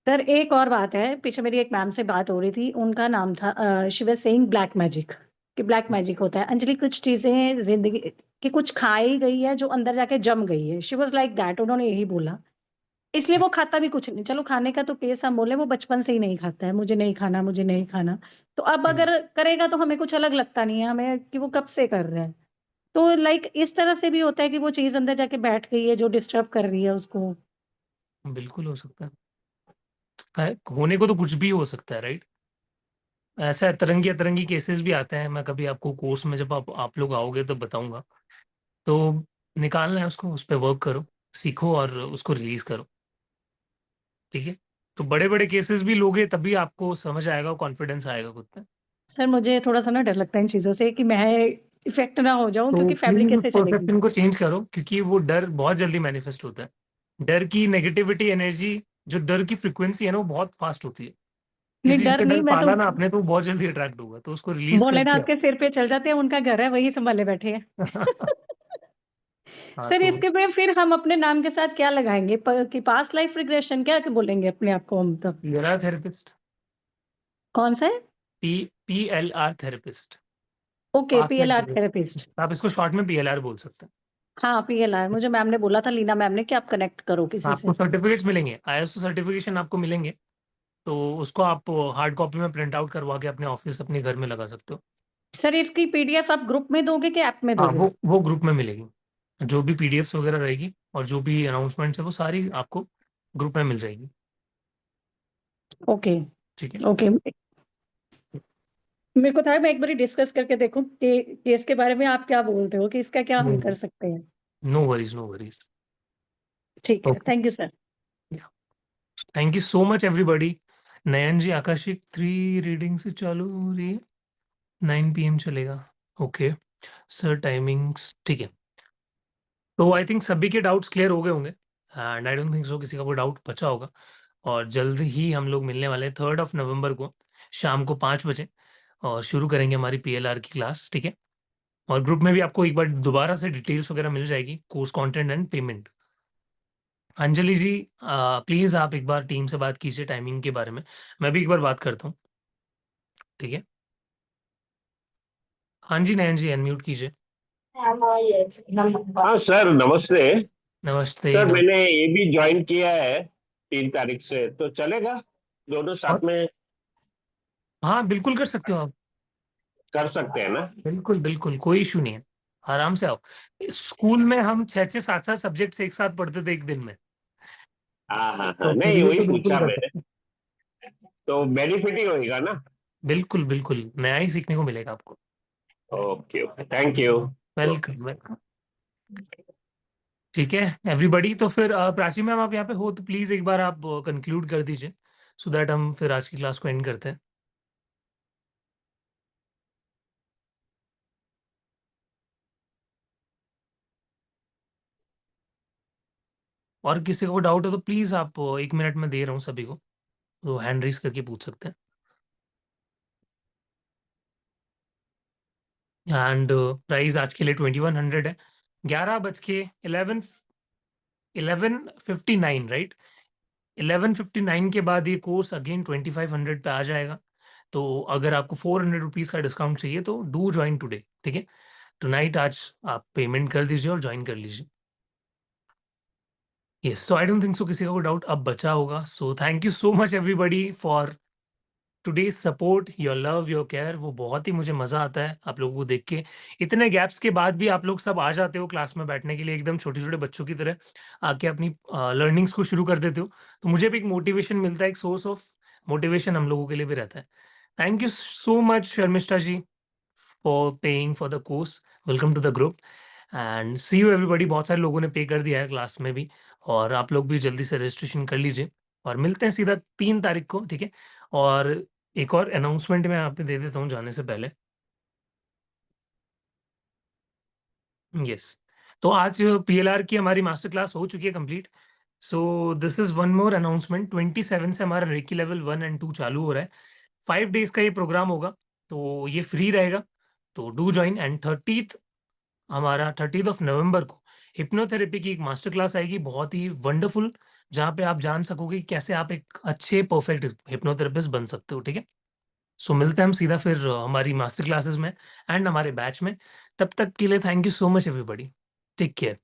Sir एक और बात है, पीछे मेरी एक मैम से बात हो रही थी, उनका नाम था she was saying black magic, कि ब्लैक मैजिक होता है। अंजलि कुछ चीजें जिंदगी की कुछ खाई गई है जो अंदर जाके जम गई है। शी वाज लाइक दैट, उन्होंने यही बोला। इसलिए वो खाता भी कुछ नहीं। चलो खाने का तो केस हम बोले, वो बचपन से ही नहीं खाता है, मुझे नहीं खाना, मुझे नहीं खाना। तो अब अगर करेगा तो हमें कुछ अलग लगता नहीं है हमें कि वो कब से कर रहा है। तो लाइक इस तरह से भी होता है कि वो चीज अंदर जाके बैठ गई है जो डिस्टर्ब कर रही है उसको। बिल्कुल हो सकता है। होने को तो कुछ भी हो सकता है, राइट। ऐसा अतरंगी अतरंगी केसेस भी आते हैं। मैं कभी आपको कोर्स में जब आप लोग आओगे तो बताऊंगा। तो निकालना है उसको, उस पर वर्क करो, सीखो और उसको रिलीज करो। ठीक है, तो बड़े बड़े केसेस भी लोगे तभी आपको समझ आएगा, कॉन्फिडेंस आएगा खुद पे। सर मुझे थोड़ा सा ना डर लगता है इन चीजों से कि मैं इफेक्ट ना हो जाऊं, तो क्योंकि फैमिली प्लीज उस कैसे चलेगी। परसेप्शन को चेंज करो, क्योंकि वो डर बहुत जल्दी मैनिफेस्ट होता है। डर की नेगेटिविटी एनर्जी, जो डर की फ्रिक्वेंसी है ना, वो बहुत फास्ट होती है। नहीं किसी चीज डर का नहीं, डर मैं तो पाला ना आपने तो वो बहुत जल्दी अट्रैक्ट होगा, तो उसको रिलीज करके भोलेनाथ के सिर पे चल जाते हैं, उनका घर है, वही संभाले बैठे हैं। आप हाँ, सर तो इसके में फिर हम अपने नाम के साथ क्या लगाएंगे, कि पास्ट लाइफ रिग्रेशन क्या के बोलेंगे अपने आप को हम तब? PLR therapist. कौन सा है? PLR therapist. Okay, PLR therapist. आप इसको शॉर्ट में पीएलआर बोल सकते हैं। हाँ पीएलआर, मुझे मैम ने बोला था, लीना मैम ने, कि आप कनेक्ट करो किसी आपको से। सर्टिफिकेट्स मिलेंगे, आईएसओ सर्टिफिकेशन आपको मिलेंगे। तो उसको आप हार्ड कॉपी में प्रिंट आउट करवा के अपने ऑफिस, अपने घर में लगा सकते हो। सर इसकी पीडीएफ आप ग्रुप में दोगे कि ऐप में हाँ, दोगे? वो ग्रुप में मिलेगी। जो भी पीडीएफ्स वगैरह रहेगी और जो भी अनाउंसमेंट्स है वो सारी आपको ग्रुप में मिल जाएगी। ओके। ठीक है। ओके, मेरे को था मैं एक बार डिस्कस करके देखूं कि केस के बारे में आप क्या बोलते हो कि इसका क्या हम कर सकते हैं। No worries, no worries. ठीक है, okay, thank you sir. Thank you so much everybody. Nayan ji, akashic 3 reading से चालू हो रही है, 9 PM चलेगा। ओके सर, टाइमिंग्स ठीक है। तो आई थिंक सभी के डाउट्स क्लियर हो गए होंगे, and I don't think so किसी का कोई डाउट बचा होगा। और जल्द ही हम लोग मिलने वाले हैं 3 नवंबर को शाम को 5 बजे, और शुरू करेंगे हमारी पीएलआर की क्लास। ठीक है, और ग्रुप में भी आपको एक बार दोबारा से डिटेल्स वगैरह मिल जाएगी, course content and payment. Anjali ji, please आप एक बार टीम से बात कीजिए टाइमिंग के बारे में। मैं भी एक बार बात करता हूँ। ठीक है, हाँ जी नयन जी, अनम्यूट कीजिए। हाँ सर, नमस्ते। नमस्ते सर नमस्ते। मैंने ये भी ज्वाइन किया है 3 तारीख से, तो चलेगा दोनों और साथ में हाँ, बिल्कुल कर सकते हो आप। कर सकते हैं ना? बिल्कुल बिल्कुल, कोई इशू नहीं है। आराम से आओ। स्कूल में हम 6 6 7 7 सब्जेक्ट्स एक साथ पढ़ते थे एक दिन में। हाँ हाँ तो हाँ, फिर नहीं ये वही तो बिल्कुल पूछा कर मैंने। सकते हैं। तो बेनिफिट ही होएगा ना? बिल्कुल बिल्कुल, नया ही सीखने को मिलेगा आपको। Okay okay, thank you. Welcome welcome. ठीक है एवरीबॉडी, तो फिर प्राची मैम आप यहाँ पे हो तो प्लीज एक बार आप कंक्लूड कर दीजिए, सो दैट हम फिर आज की क्लास को एंड करते हैं। और किसी को डाउट हो तो प्लीज आप 1 मिनट में दे रहा हूँ सभी को, तो हैंड रेस करके पूछ सकते हैं। एंड प्राइस आज के लिए 2100 है। 11 बज के 11:59, राइट। 11:59 के बाद ये कोर्स अगेन 2500 पे आ जाएगा। तो अगर आपको 400 रुपीज का डिस्काउंट चाहिए तो डू ज्वाइन टुडे। ठीक है, टुनाइट आज आप पेमेंट कर दीजिए और ज्वाइन कर लीजिए। Yes, so I don't think so किसी का कोई डाउट अब बचा होगा। So thank you so much everybody for today's support, your love, your care. वो बहुत ही मुझे मज़ा आता है आप लोगों को देख के। इतने गैप्स के बाद भी आप लोग सब आ जाते हो क्लास में बैठने के लिए एकदम छोटे-छोटे बच्चों की तरह आके अपनी लर्निंग्स को शुरू कर देते हो। तो मुझे भी एक मोटिवेशन मिलता है, एक सोर्स ऑफ मोटिवेशन हम लोगों के लिए भी रहता है। Thank you so much Sharmishtha ji for paying for the course. Welcome to the group and see you everybody. बहुत सारे लोगों ने पे कर दिया है क्लास में भी, और आप लोग भी जल्दी से रजिस्ट्रेशन कर लीजिए और मिलते हैं सीधा 3 तारीख को, ठीक है? और एक और अनाउंसमेंट मैं यहाँ पे दे देता हूँ जाने से पहले। यस, तो आज पीएलआर की हमारी मास्टर क्लास हो चुकी है complete. So this is one more announcement. 27 से हमारा रेकी लेवल 1 एंड 2 चालू हो रहा है। 5 डेज का ये प्रोग्राम होगा, तो ये फ्री रहेगा, तो do join. And 30th of November को हिप्नोथेरेपी की एक मास्टर क्लास आएगी, बहुत ही वंडरफुल, जहाँ पे आप जान सकोगे कि कैसे आप एक अच्छे परफेक्ट हिप्नोथेरेपिस्ट बन सकते हो, ठीक है? सो मिलते हैं हम सीधा फिर हमारी मास्टर क्लासेस में एंड हमारे बैच में। तब तक के लिए thank you so much everybody. Take care.